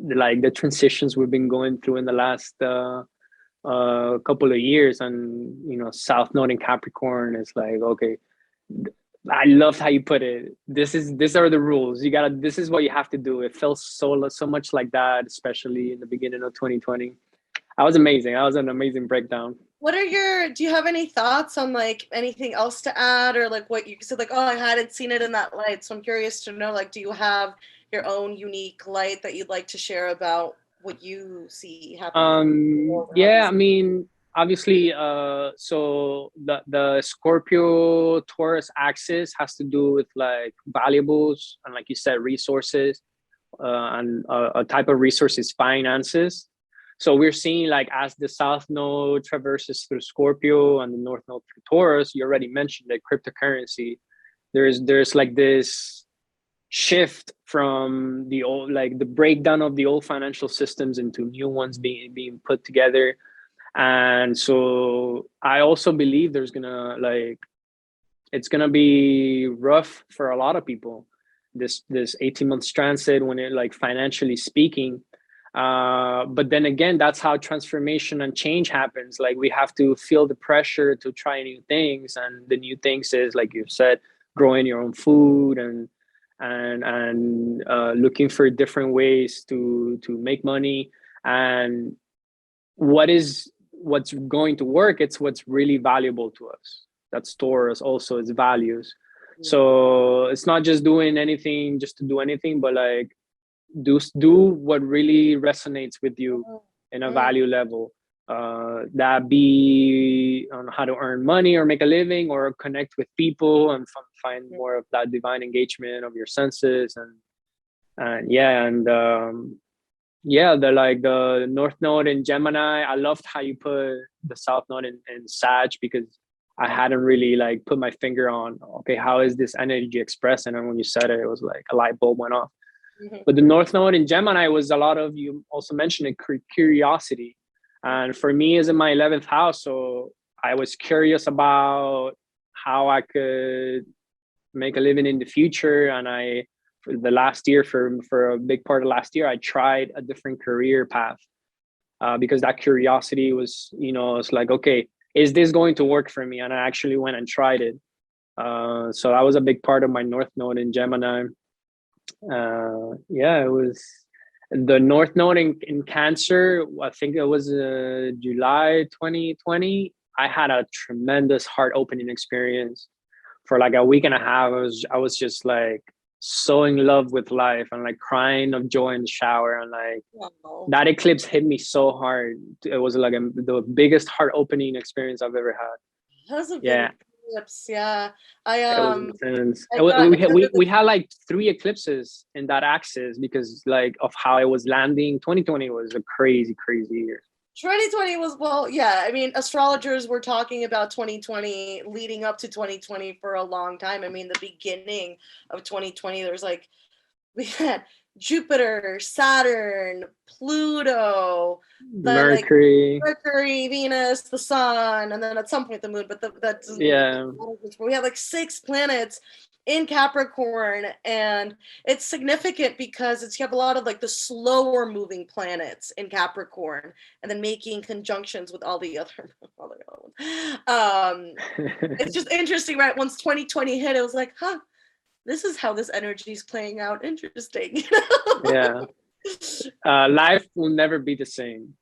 like the transitions we've been going through in the last couple of years. And South Node in Capricorn is like, okay, I loved how you put it. These are the rules. This is what you have to do. It felt so much like that, especially in the beginning of 2020. That was amazing. That was an amazing breakdown. do you have any thoughts on like anything else to add, or like what you said, like, oh, I hadn't seen it in that light. So I'm curious to know, like, do you have your own unique light that you'd like to share about what you see happening in the world, or how Yeah, these? I mean, obviously, so the Scorpio Taurus axis has to do with like valuables and, like you said, resources, and a type of resource is finances. So we're seeing, like, as the South Node traverses through Scorpio and the North Node through Taurus, you already mentioned the cryptocurrency. There's like this shift from the old, like the breakdown of the old financial systems into new ones being put together. And so I also believe there's gonna, like, it's gonna be rough for a lot of people, this 18 months transit, when it, like, financially speaking. But then again, that's how transformation and change happens. Like, we have to feel the pressure to try new things, and the new things is, like you said, growing your own food, and looking for different ways to make money. And what's going to work, it's what's really valuable to us, that stores also its values. So it's not just doing anything just to do anything, but like do what really resonates with you in a value level, that be on how to earn money or make a living or connect with people and find more of that divine engagement of your senses. And yeah, and yeah, the North Node in Gemini. I loved how you put the South Node in Sag, because I hadn't really, like, put my finger on, okay, how is this energy expressed? And then when you said it, it was like a light bulb went off. But the North Node in Gemini was a lot of, you also mentioned it, curiosity. And for me, is in my 11th house. So I was curious about how I could make a living in the future. And for the last year, for a big part of last year, I tried a different career path, because that curiosity was, it's like, okay, is this going to work for me? And I actually went and tried it. So that was a big part of my North Node in Gemini. Yeah, it was the North Node in Cancer. I think it was July 2020. I had a tremendous heart opening experience for like a week and a half. I was just like so in love with life and like crying of joy in the shower. And like that eclipse hit me so hard. It was like the biggest heart opening experience I've ever had. That was a big Yeah, eclipse. Yeah, it was intense. I got We had like 3 eclipses in that axis because like of how it was landing. 2020 was a crazy year. 2020 was, well, yeah, I mean, astrologers were talking about 2020 leading up to 2020 for a long time. I mean, the beginning of 2020, there was like, we had Jupiter, Saturn, Pluto, then like Mercury. Mercury, Venus, the sun, and then at some point the moon. But that's, Yeah. we have like 6 planets in Capricorn, and it's significant because you have a lot of like the slower moving planets in Capricorn, and then making conjunctions with all the other ones. It's just interesting, right? Once 2020 hit, it was like, huh, this is how this energy is playing out. Interesting. Yeah. Life will never be the same.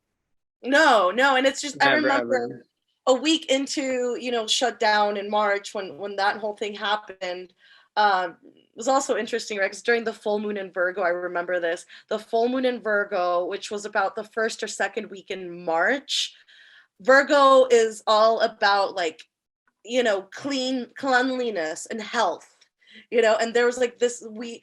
No, and it's just, Never, I remember ever. a week into, shut down in March when that whole thing happened. It was also interesting, right? Because during the full moon in Virgo, I remember this, the full moon in Virgo, which was about the first or second week in March. Virgo is all about like, cleanliness and health, and there was like this, we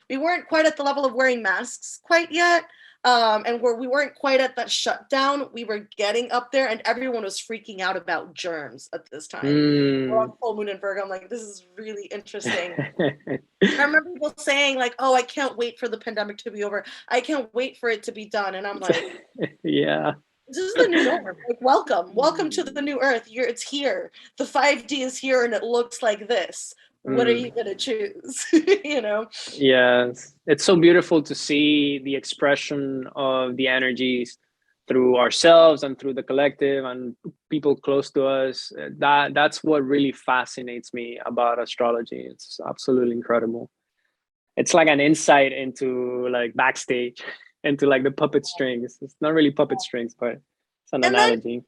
weren't quite at the level of wearing masks quite yet. And we weren't quite at that shutdown. We were getting up there, and everyone was freaking out about germs at this time. We're on full moon in Virgo. I'm like, this is really interesting. I remember people saying like, oh, I can't wait for the pandemic to be over. I can't wait for it to be done. And I'm like, yeah. This is the new norm. Like, welcome to the new earth. It's here. The 5D is here, and it looks like this. What are you gonna choose? Yes, it's so beautiful to see the expression of the energies through ourselves and through the collective and people close to us. That's what really fascinates me about astrology. It's absolutely incredible. It's like an insight into like backstage, into like the puppet strings. It's not really puppet strings, but it's an And then analogy.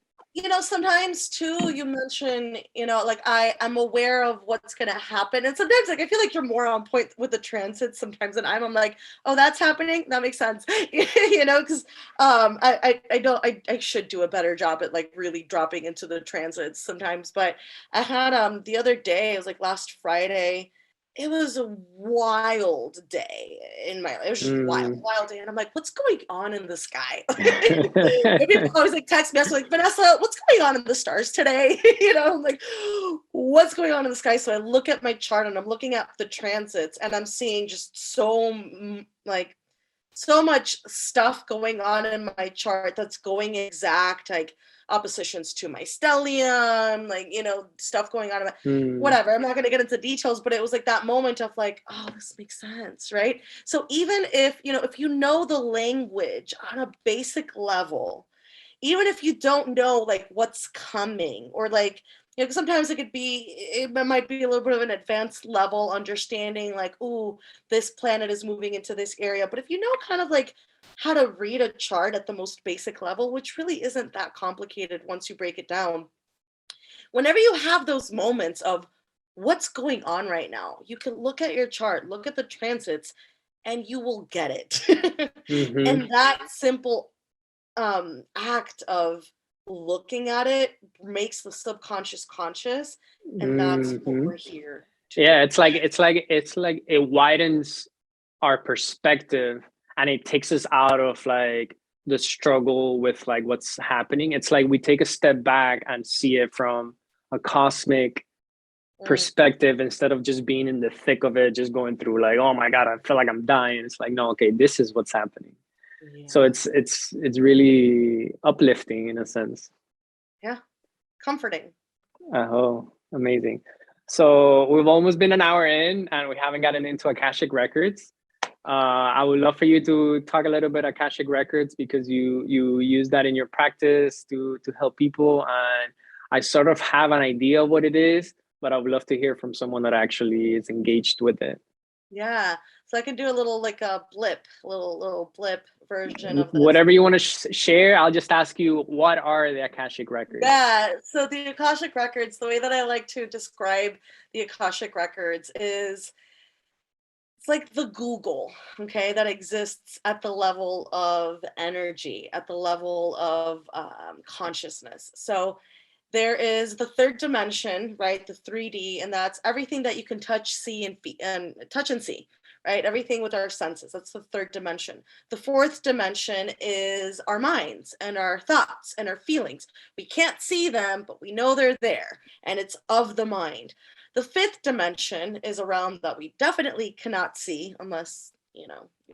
Sometimes too, you mention, like I'm aware of what's going to happen. And sometimes like, I feel like you're more on point with the transits sometimes than I'm like, oh, that's happening. That makes sense. Cause I should do a better job at like really dropping into the transits sometimes. But I had, the other day, it was like last Friday, it was a wild day it was just wild day. And I'm like, what's going on in the sky? People always like text me, like, Vanessa, what's going on in the stars today? I'm like, what's going on in the sky? So I look at my chart and I'm looking at the transits and I'm seeing just so much stuff going on in my chart that's going exact, like oppositions to my stellium, like, stuff going on. Whatever, I'm not going to get into details, but it was like that moment of like, oh, this makes sense, right? So even if you know the language on a basic level, even if you don't know like what's coming, or like, sometimes it might be a little bit of an advanced level understanding, like, ooh, this planet is moving into this area. But if you know kind of like how to read a chart at the most basic level, which really isn't that complicated once you break it down, whenever you have those moments of what's going on right now, you can look at your chart, look at the transits, and you will get it. And that simple act of looking at it makes the subconscious conscious, and that's what we're here to do. It's like it widens our perspective and it takes us out of like the struggle with like what's happening. It's like we take a step back and see it from a cosmic perspective instead of just being in the thick of it, just going through like, oh my God, I feel like I'm dying. It's like, no, okay, this is what's happening. Yeah. So it's really uplifting in a sense. Yeah, comforting. Oh, amazing. So we've almost been an hour in and we haven't gotten into Akashic Records. I would love for you to talk a little bit Akashic Records, because you use that in your practice to help people, and I sort of have an idea of what it is, but I would love to hear from someone that actually is engaged with it. Yeah, so I can do a little like a little blip version of this. Whatever you want to share, I'll just ask you, what are the Akashic Records? Yeah, so the Akashic Records, the way that I like to describe the Akashic Records is, it's like the Google, okay, that exists at the level of energy, at the level of consciousness. So there is the third dimension, right? The 3D, and that's everything that you can touch, see, and touch and see, right? Everything with our senses. That's the third dimension. The fourth dimension is our minds and our thoughts and our feelings. We can't see them, but we know they're there, and it's of the mind. The fifth dimension is a realm that we definitely cannot see unless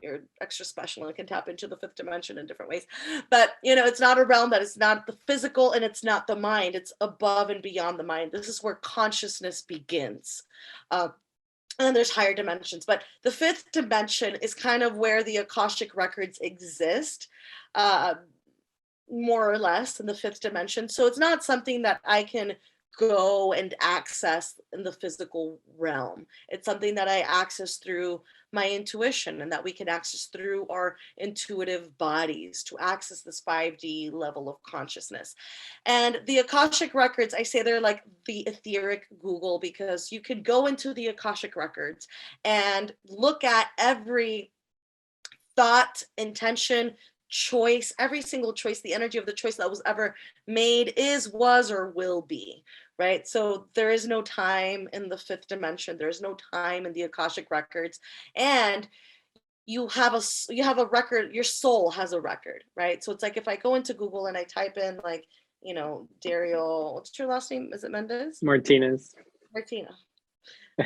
you're extra special and can tap into the fifth dimension in different ways. But it's not a realm that is not the physical, and it's not the mind. It's above and beyond the mind. This is where consciousness begins. And then there's higher dimensions, but the fifth dimension is kind of where the Akashic Records exist, more or less, in the fifth dimension. So it's not something that I can go and access in the physical realm. It's something that I access through my intuition, and that we can access through our intuitive bodies to access this 5D level of consciousness. And the Akashic Records, I say they're like the etheric Google, because you can go into the Akashic Records and look at every thought, intention, choice, every single choice, the energy of the choice that was ever made, is, was, or will be, right? So there is no time in the fifth dimension. There's no time in the Akashic Records. And you have a record, your soul has a record, right? So it's like if I go into Google and I type in like, Dario, what's your last name? Is it Mendez? Martinez.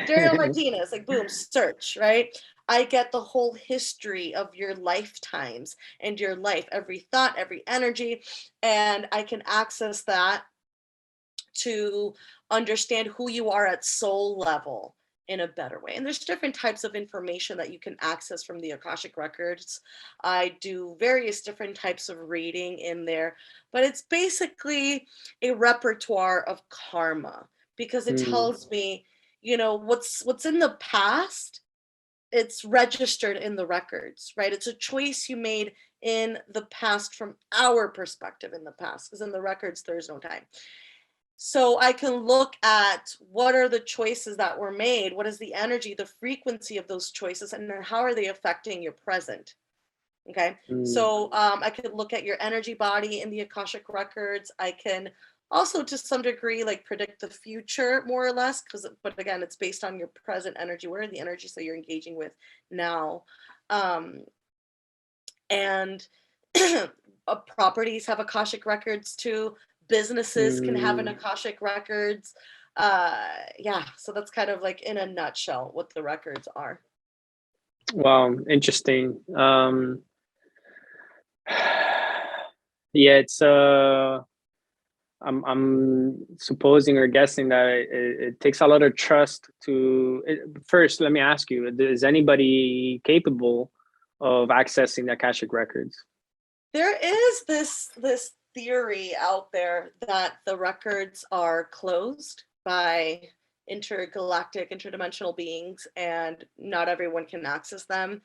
Dario Martinez, like boom, search, right? I get the whole history of your lifetimes and your life, every thought, every energy, and I can access that to understand who you are at soul level in a better way. And there's different types of information that you can access from the Akashic Records. I do various different types of reading in there, but it's basically a repertoire of karma, because it tells me, what's in the past it's registered in the records, right? It's a choice you made in the past from our perspective in the past, because in the records, there's no time. So I can look at what are the choices that were made, what is the energy, the frequency of those choices, and then how are they affecting your present. Okay, so I could look at your energy body in the Akashic records. I can also, to some degree, like predict the future more or less, but again, it's based on your present energy. What are the energies that you're engaging with now? And properties have Akashic records too. Businesses can have an Akashic records. Yeah, so that's kind of like in a nutshell what the records are. Wow, interesting. Yeah, it's I'm supposing or guessing that it takes a lot of trust to first. Let me ask you: is anybody capable of accessing the Akashic records? There is this theory out there that the records are closed by intergalactic, interdimensional beings, and not everyone can access them.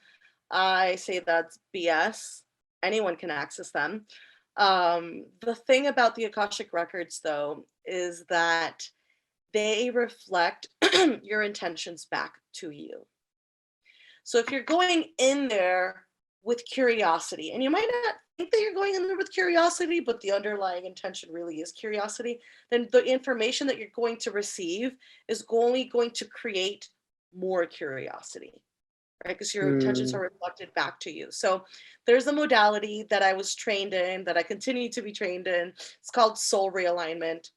I say that's BS. Anyone can access them. The thing about the Akashic records, though, is that they reflect your intentions back to you. So if you're going in there with curiosity, and you might not think that you're going in there with curiosity, but the underlying intention really is curiosity, then the information that you're going to receive is only going to create more curiosity, right? Because your intentions are reflected back to you. So there's a modality that I was trained in, that I continue to be trained in. It's called soul realignment.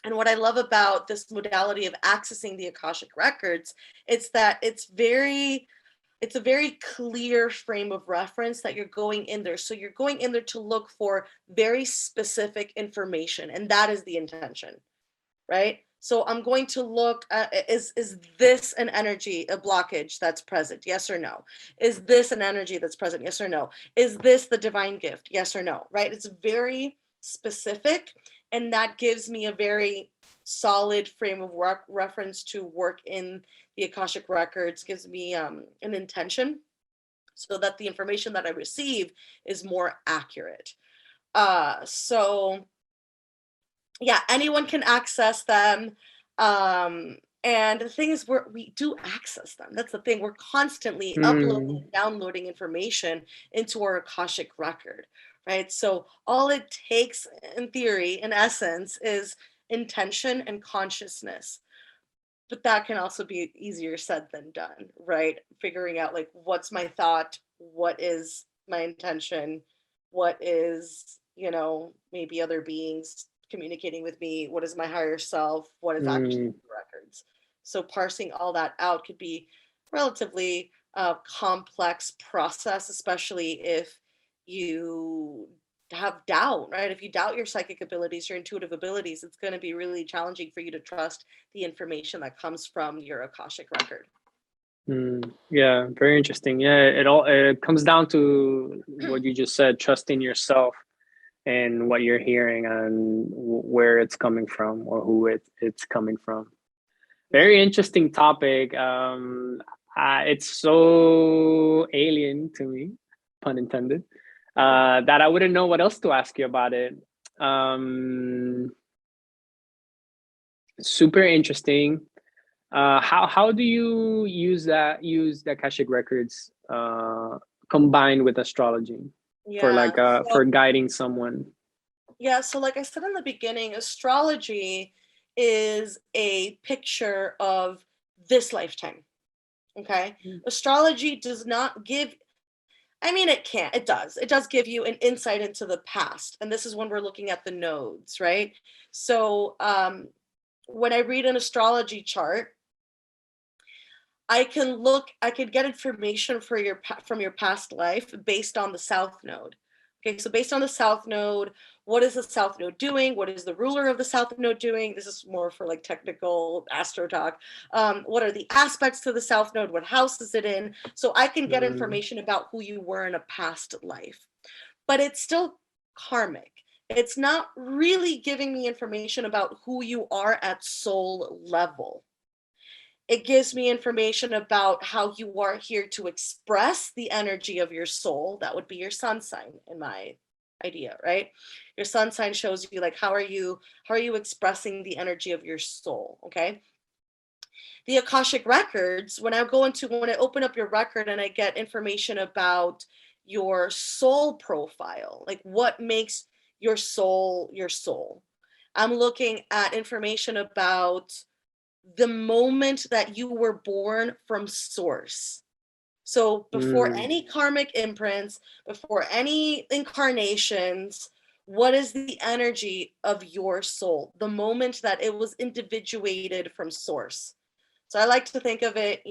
And what I love about this modality of accessing the Akashic records, it's that it's a very clear frame of reference that you're going in there. So you're going in there to look for very specific information, and that is the intention, right? So I'm going to look at, is this an energy, a blockage that's present? Yes or no? Is this an energy that's present? Yes or no? Is this the divine gift? Yes or no, right? It's very specific, and that gives me a very solid frame of reference to work in the Akashic records, gives me an intention so that the information that I receive is more accurate. So yeah, anyone can access them. And the thing is, we do access them. That's the thing. We're constantly uploading and downloading information into our Akashic record, right? So all it takes, in theory, in essence, is intention and consciousness. But that can also be easier said than done, right? Figuring out, like, what's my thought? What is my intention? What is, maybe other beings communicating with me? What is my higher self? What is actually the records? So parsing all that out could be relatively complex process, especially if you have doubt, right? If you doubt your psychic abilities, your intuitive abilities, it's going to be really challenging for you to trust the information that comes from your Akashic record. Yeah, very interesting. Yeah, it comes down to what you just said: trusting yourself and what you're hearing and where it's coming from or who it's coming from. Very interesting topic. It's so alien to me, pun intended, that I wouldn't know what else to ask you about it. Super interesting. How do you use the Akashic records combined with astrology for for guiding someone? Yeah, so like I said in the beginning, astrology is a picture of this lifetime. Okay. Astrology does not give, it does give you an insight into the past. And this is when we're looking at the nodes, right? So when I read an astrology chart, I could get information from your past life based on the South Node. Okay, so based on the South Node, what is the South Node doing? What is the ruler of the South Node doing? This is more for like technical astro talk. What are the aspects to the South Node? What house is it in? So I can get information about who you were in a past life. But it's still karmic. It's not really giving me information about who you are at soul level. It gives me information about how you are here to express the energy of your soul. That would be your sun sign in my idea, right? Your sun sign shows you like how are you expressing the energy of your soul, okay? The Akashic Records, when I open up your record and I get information about your soul profile, like what makes your soul your soul. I'm looking at information about the moment that you were born from source. So before any karmic imprints, before any incarnations, what is the energy of your soul? The moment that it was individuated from source. So I like to think of it,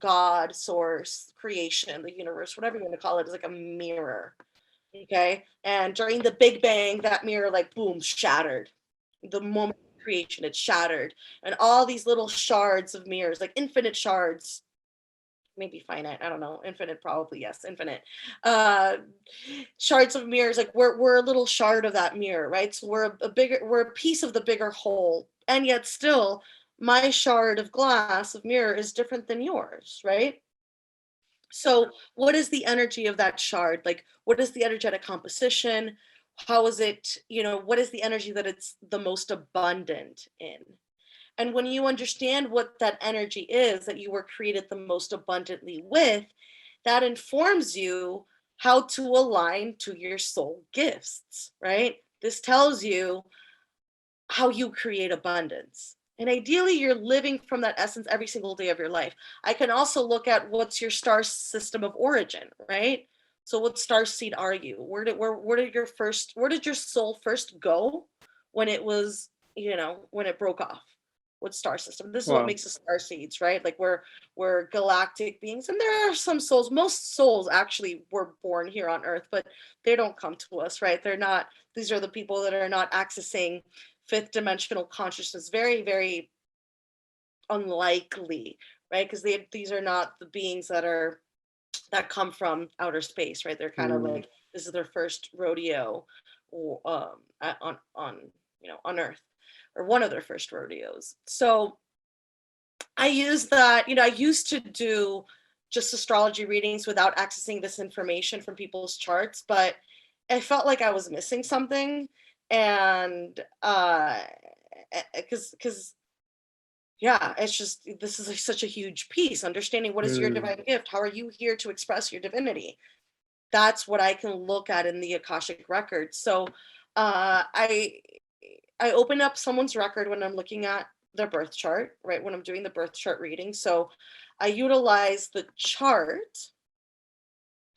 God, source, creation, the universe, whatever you want to call it, is like a mirror. Okay. And during the Big Bang, that mirror, like, boom, shattered. The moment of creation, it shattered. And all these little shards of mirrors, like infinite shards, maybe finite, I don't know, infinite, probably, yes, infinite. Shards of mirrors, like we're a little shard of that mirror, right? So we're a piece of the bigger whole. And yet still, my shard of glass of mirror is different than yours, right? So what is the energy of that shard? Like, what is the energetic composition? How is it, what is the energy that it's the most abundant in? And when you understand what that energy is that you were created the most abundantly with, that informs you how to align to your soul gifts, right? This tells you how you create abundance. And ideally, you're living from that essence every single day of your life. I can also look at what's your star system of origin, right? So what star seed are you? Where did your soul first go when it was, when it broke off? What star system? This is what Wow. makes us star seeds, right? Like we're galactic beings, and there are some souls. Most souls actually were born here on Earth, but they don't come to us, right? They're not. These are the people that are not accessing fifth dimensional consciousness. Very, very unlikely, right? Because these are not the beings that come from outer space, right? They're kind of like, this is their first rodeo, or on Earth, or one of their first rodeos. So I use that. I used to do just astrology readings without accessing this information from people's charts, but I felt like I was missing something. And because yeah, it's just, this is like such a huge piece, understanding what is your divine gift, how are you here to express your divinity. That's what I can look at in the Akashic records. So I open up someone's record when I'm looking at their birth chart, right? When I'm doing the birth chart reading. So I utilize the chart.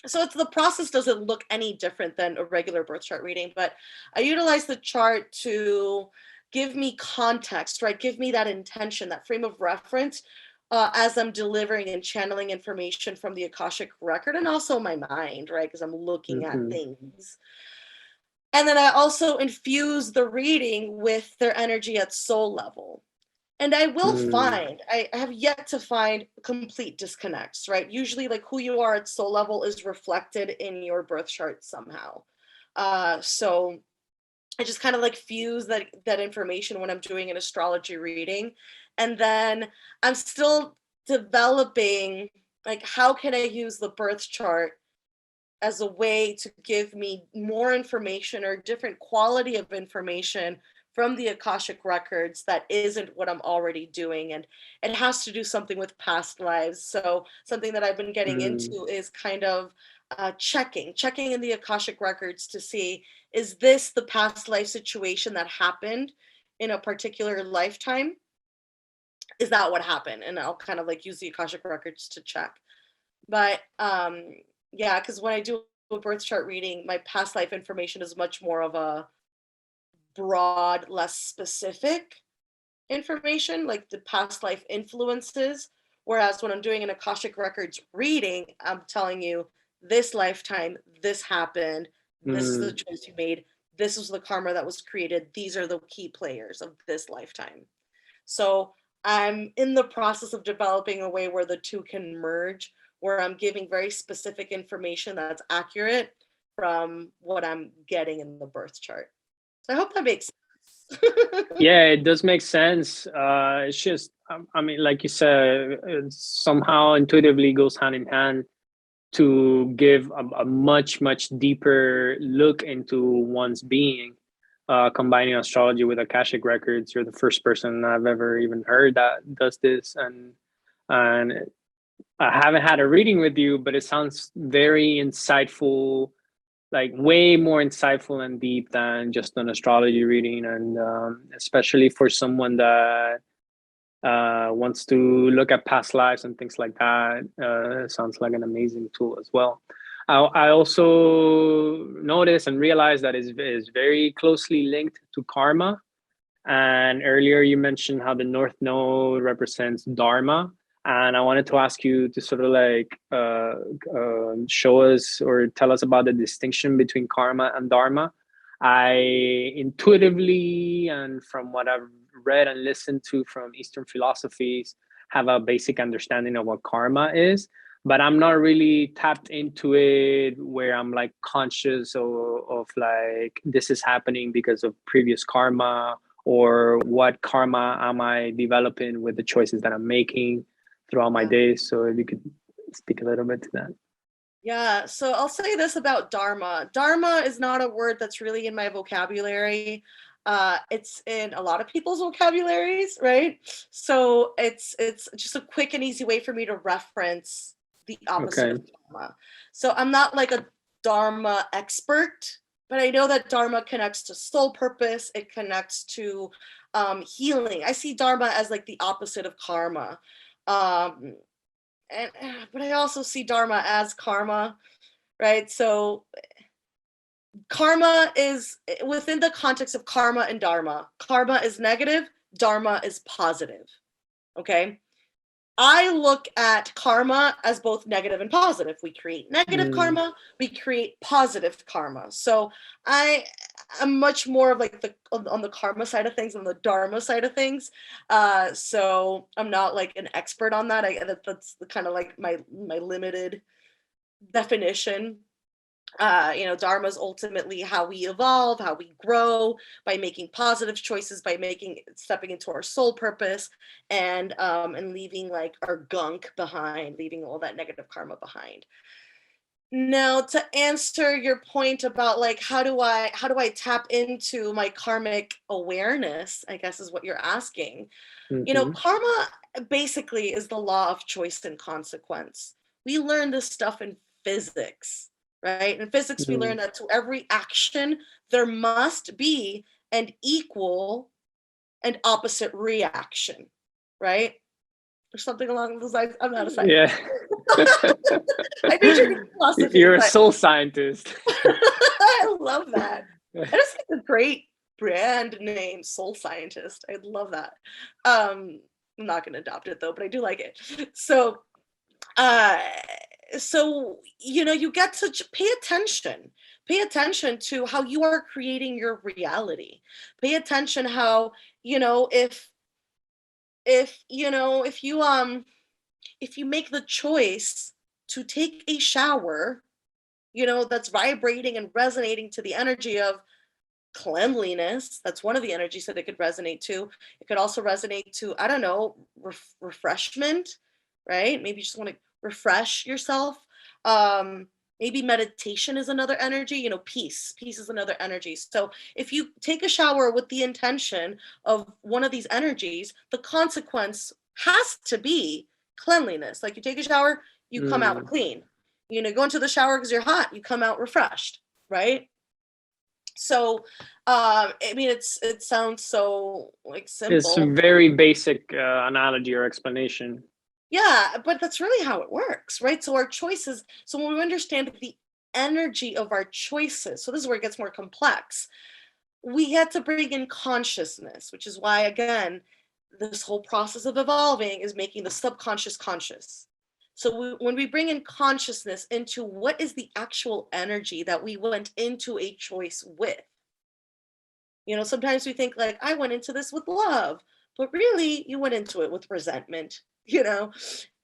So the process doesn't look any different than a regular birth chart reading, but I utilize the chart to give me context, right? Give me that intention, that frame of reference, as I'm delivering and channeling information from the Akashic record, and also my mind, right? Because I'm looking at things. And then I also infuse the reading with their energy at soul level. And I will find, I have yet to find complete disconnects, right? Usually, like, who you are at soul level is reflected in your birth chart somehow. So I just kind of like fuse that information when I'm doing an astrology reading. And then I'm still developing, like, how can I use the birth chart as a way to give me more information or different quality of information from the Akashic records that isn't what I'm already doing. And it has to do something with past lives. So something that I've been getting into is kind of checking in the Akashic records to see, is this the past life situation that happened in a particular lifetime? Is that what happened? And I'll kind of like use the Akashic records to check. But yeah, because when I do a birth chart reading, my past life information is much more of a broad, less specific information, like the past life influences. Whereas when I'm doing an Akashic Records reading, I'm telling you, this lifetime, this happened, this is the choice you made, this was the karma that was created, these are the key players of this lifetime. So I'm in the process of developing a way where the two can merge, where I'm giving very specific information that's accurate from what I'm getting in the birth chart. So I hope that makes sense. Yeah, it does make sense. It's just I mean, like you said, it somehow intuitively goes hand in hand to give a much, much deeper look into one's being. Combining astrology with Akashic Records, you're the first person I've ever even heard that does this, and I haven't had a reading with you, but it sounds very insightful, like way more insightful and deep than just an astrology reading, and especially for someone that wants to look at past lives and things like that. It sounds like an amazing tool as well. I also noticed and realized that is very closely linked to karma. And earlier you mentioned how the North Node represents Dharma. And I wanted to ask you to sort of like show us or tell us about the distinction between karma and Dharma. I intuitively, and from what I've read and listened to from Eastern philosophies, have a basic understanding of what karma is, but I'm not really tapped into it where I'm like conscious of like this is happening because of previous karma, or what karma am I developing with the choices that I'm making throughout my days. So if you could speak a little bit to that. Yeah, so I'll say this about Dharma. Dharma is not a word that's really in my vocabulary. It's in a lot of people's vocabularies, right? So it's just a quick and easy way for me to reference the opposite of Dharma. So I'm not like a Dharma expert, but I know that Dharma connects to soul purpose. It connects to healing. I see Dharma as like the opposite of karma. But I also see Dharma as karma, right? So karma is within the context of karma and dharma. Karma is negative, dharma is positive. Okay. I look at karma as both negative and positive. We create negative karma, we create positive karma. So I'm much more of like on the karma side of things, on the dharma side of things. So I'm not like an expert on that. That's kind of like my limited definition. Dharma is ultimately how we evolve, how we grow, by making positive choices, by stepping into our soul purpose, and leaving like our gunk behind, leaving all that negative karma behind. Now, to answer your point about like how do I tap into my karmic awareness, I guess is what you're asking. Karma basically is the law of choice and consequence. We learn this stuff in physics. Right? In physics, we learn that to every action, there must be an equal and opposite reaction, right? Or something along those lines. I'm not a scientist. Yeah. I majored in philosophy. You're a soul scientist. I love that. I just think a great brand name, soul scientist. I love that. I'm not going to adopt it though, but I do like it. So you get to pay attention to how you are creating your reality. Pay attention how, if you make the choice to take a shower, that's vibrating and resonating to the energy of cleanliness. That's one of the energies that it could resonate to. It could also resonate to, I don't know, refreshment, right? Maybe you just want to refresh yourself. Maybe meditation is another energy. Peace is another energy. So if you take a shower with the intention of one of these energies, the consequence has to be cleanliness. Like you take a shower, you come out clean. Go into the shower because you're hot, you come out refreshed, right? So it sounds so like simple. It's a very basic analogy or explanation. Yeah, but that's really how it works, right? So our choices, so when we understand the energy of our choices, so this is where it gets more complex, we get to bring in consciousness, which is why, again, this whole process of evolving is making the subconscious conscious. So when we bring in consciousness into what is the actual energy that we went into a choice with, sometimes we think like, I went into this with love, but really you went into it with resentment,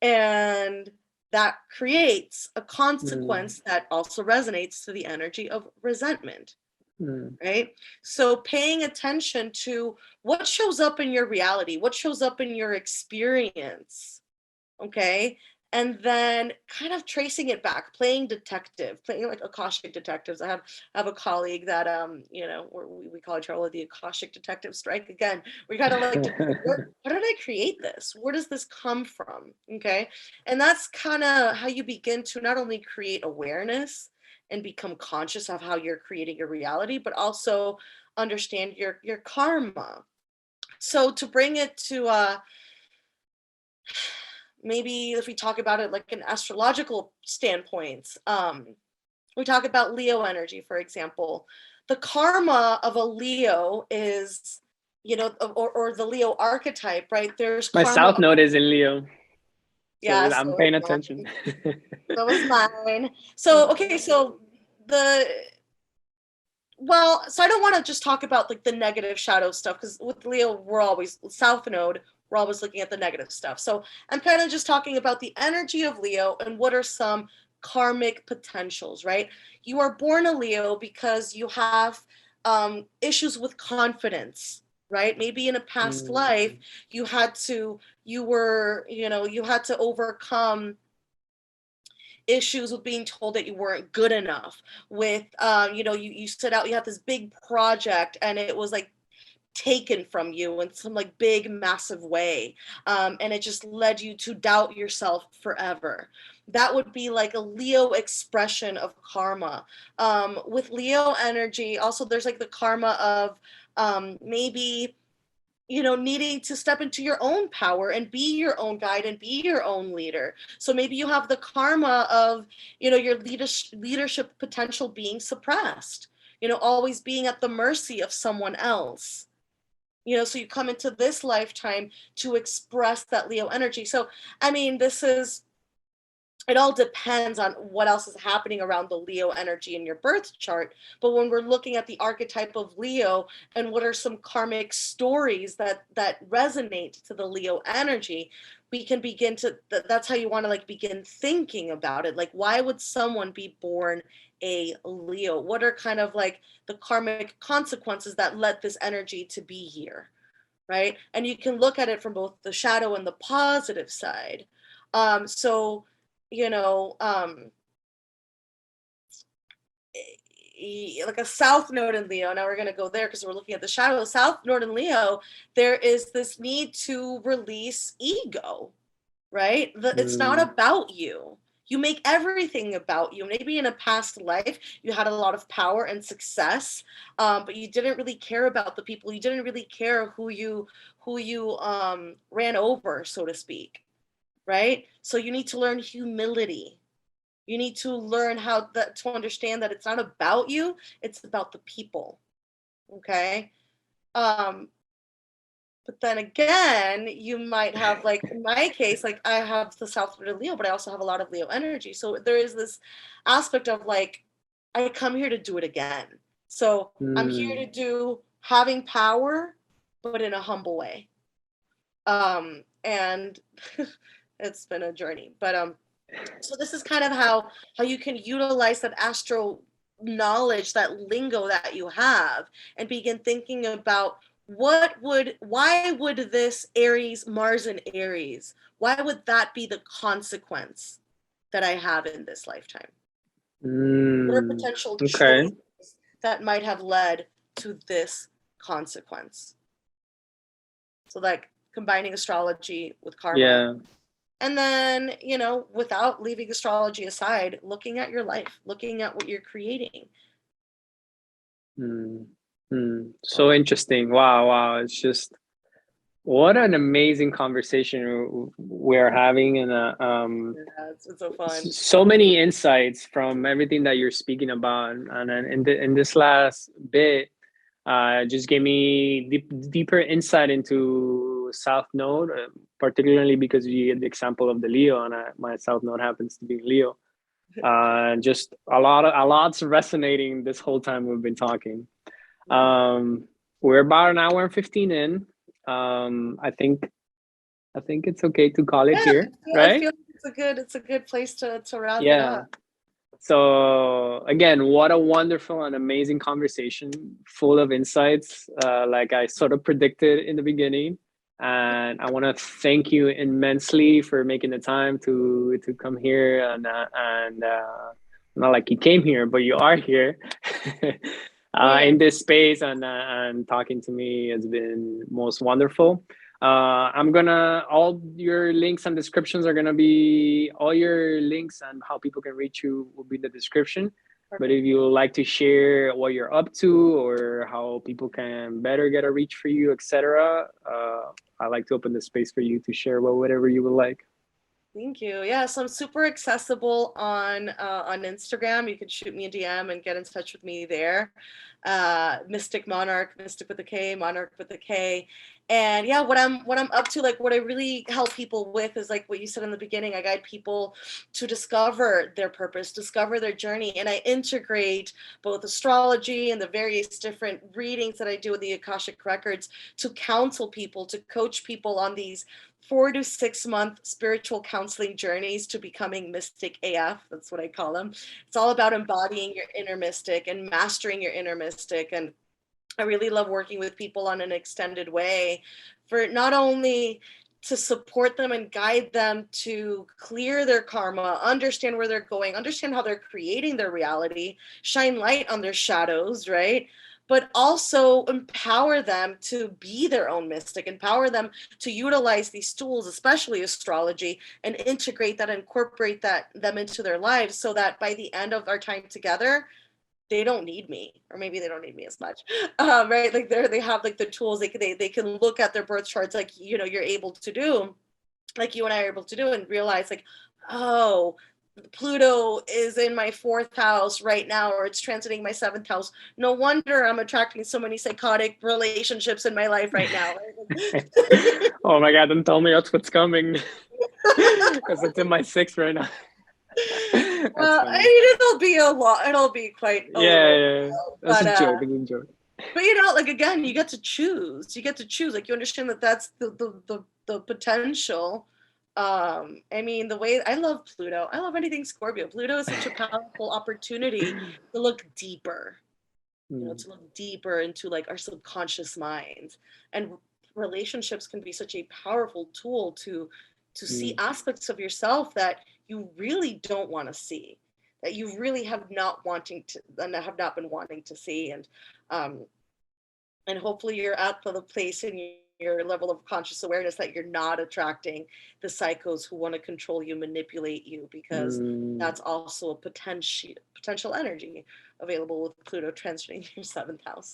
and that creates a consequence that also resonates to the energy of resentment, right? So paying attention to what shows up in your reality, what shows up in your experience, okay? And then kind of tracing it back, playing detective, playing like Akashic detectives. I have a colleague that you know, we call each other the Akashic detective strike again. We kind of like to, how did I create this? Where does this come from? Okay. And that's kind of how you begin to not only create awareness and become conscious of how you're creating your reality, but also understand your karma. So to bring it to maybe if we talk about it like an astrological standpoint, we talk about Leo energy, for example. The karma of a Leo is, you know, or the Leo archetype, right? There's My karma. South Node is in Leo, Yeah, so I'm so paying is attention. mine. So is mine. So okay, so the well, so I don't want to just talk about like the negative shadow stuff because with Leo, we're always South Node, we're always looking at the negative stuff. So I'm kind of just talking about the energy of Leo and what are some karmic potentials, right? You are born a Leo because you have issues with confidence, right? Maybe in a past life, you had to, you were, you know, you had to overcome issues with being told that you weren't good enough with you know, you set out, you had this big project and it was like taken from you in some like big massive way, and it just led you to doubt yourself forever. That would be like a Leo expression of karma. With Leo energy also there's like the karma of maybe, you know, needing to step into your own power and be your own guide and be your own leader. So maybe you have the karma of, you know, your leadership potential being suppressed, you know, always being at the mercy of someone else. You know, so you come into this lifetime to express that Leo energy. So, I mean, this is, it all depends on what else is happening around the Leo energy in your birth chart. But when we're looking at the archetype of Leo and what are some karmic stories that resonate to the Leo energy, we can begin to that's how you want to like begin thinking about it. Like, why would someone be born a Leo? What are kind of like the karmic consequences that led this energy to be here? Right? And you can look at it from both the shadow and the positive side. So you know, like a South Node in Leo. Now we're going to go there because we're looking at the shadow. South Node in Leo, there is this need to release ego, right? It's not about you. You make everything about you. Maybe in a past life, you had a lot of power and success, but you didn't really care about the people. You didn't really care who you ran over, so to speak, right? So you need to learn humility. You need to learn how that to understand that it's not about you, it's about the people. Okay. Um, but then again, you might have like in my case, like I have the South Node of Leo, but I also have a lot of Leo energy. So there is this aspect of like, I come here to do it again. So I'm here to do having power, but in a humble way. And it's been a journey. But so this is kind of how you can utilize that astro knowledge, that lingo that you have, and begin thinking about why would this Aries, Mars in Aries, why would that be the consequence that I have in this lifetime? What are potential Okay. choices that might have led to this consequence? So like combining astrology with karma. Yeah. And then, you know, without leaving astrology aside, looking at your life, looking at what you're creating. So interesting. Wow. It's just what an amazing conversation we're having, and Yeah, it's so fun. so many insights from everything that you're speaking about. And then in this last bit, just gave me deeper insight into South Node, particularly because you get the example of the Leo, and my South Node happens to be Leo. Just a lot's resonating this whole time we've been talking. We're about an hour and 15 in. I think it's okay to call it here, I right? feel it's a good place to wrap it Yeah. up. So again, what a wonderful and amazing conversation, full of insights, like I sort of predicted in the beginning. And I want to thank you immensely for making the time to come here and not like you came here, but you are here in this space, and talking to me has been most wonderful. All your links and descriptions are gonna be, all your links and how people can reach you will be in the description. Perfect. But if you would like to share what you're up to or how people can better get a reach for you, etc., I like to open the space for you to share whatever you would like. Thank you. Yeah, so I'm super accessible on Instagram. You can shoot me a DM and get in touch with me there. Mystik Monark, Mystik with a K, Monarch with a K. And yeah, what I'm up to, like what I really help people with is like what you said in the beginning. I guide people to discover their purpose, discover their journey, and I integrate both astrology and the various different readings that I do with the Akashic Records to counsel people, to coach people on these 4 to 6 month spiritual counseling journeys to becoming Mystik AF. That's what I call them. It's all about embodying your inner mystic and mastering your inner mystic. And I really love working with people on an extended way for not only to support them and guide them to clear their karma, understand where they're going, understand how they're creating their reality, shine light on their shadows, right? But also empower them to be their own mystic, empower them to utilize these tools, especially astrology, and integrate that, incorporate them into their lives so that by the end of our time together, they don't need me, or maybe they don't need me as much, right? Like they have like the tools, they can look at their birth charts like, you know, you're able to do, like you and I are able to do, and realize like, oh, Pluto is in my 4th house right now, or it's transiting my 7th house. No wonder I'm attracting so many psychotic relationships in my life right now. Oh my God, don't tell me that's what's coming. Because it's in my 6th right now. I mean, it'll be a lot. It'll be quite. Yeah. That's a joke. It's a joke. But you know, like again, you get to choose. You get to choose. Like you understand that that's the potential. I mean, the way I love Pluto. I love anything Scorpio. Pluto is such a powerful opportunity to look deeper. You know, to look deeper into like our subconscious minds, and relationships can be such a powerful tool to see aspects of yourself that you really don't want to see, that you really have not been wanting to see. And hopefully you're at the place in your level of conscious awareness that you're not attracting the psychos who want to control you, manipulate you, because that's also a potential energy available with Pluto transiting your 7th house.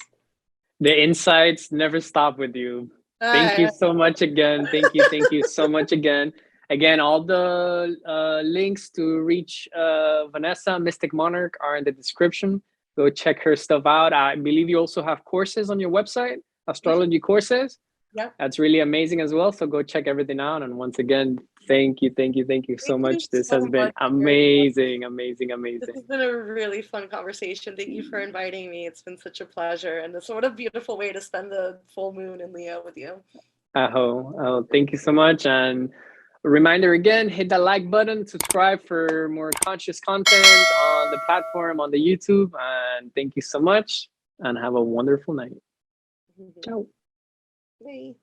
The insights never stop with you. Thank you so much again. Thank you so much again. Again, all the links to reach Vanessa, Mystik Monarch, are in the description. Go check her stuff out. I believe you also have courses on your website, astrology courses. Yeah, that's really amazing as well. So go check everything out. And once again, thank you so much. This has been amazing. This has been a really fun conversation. Thank you for inviting me. It's been such a pleasure. And what a beautiful way to spend the full moon in Leo with you. Oh, thank you so much. And a reminder again, hit that like button, subscribe for more conscious content on the platform, on the YouTube. And thank you so much, and have a wonderful night. Ciao. Bye.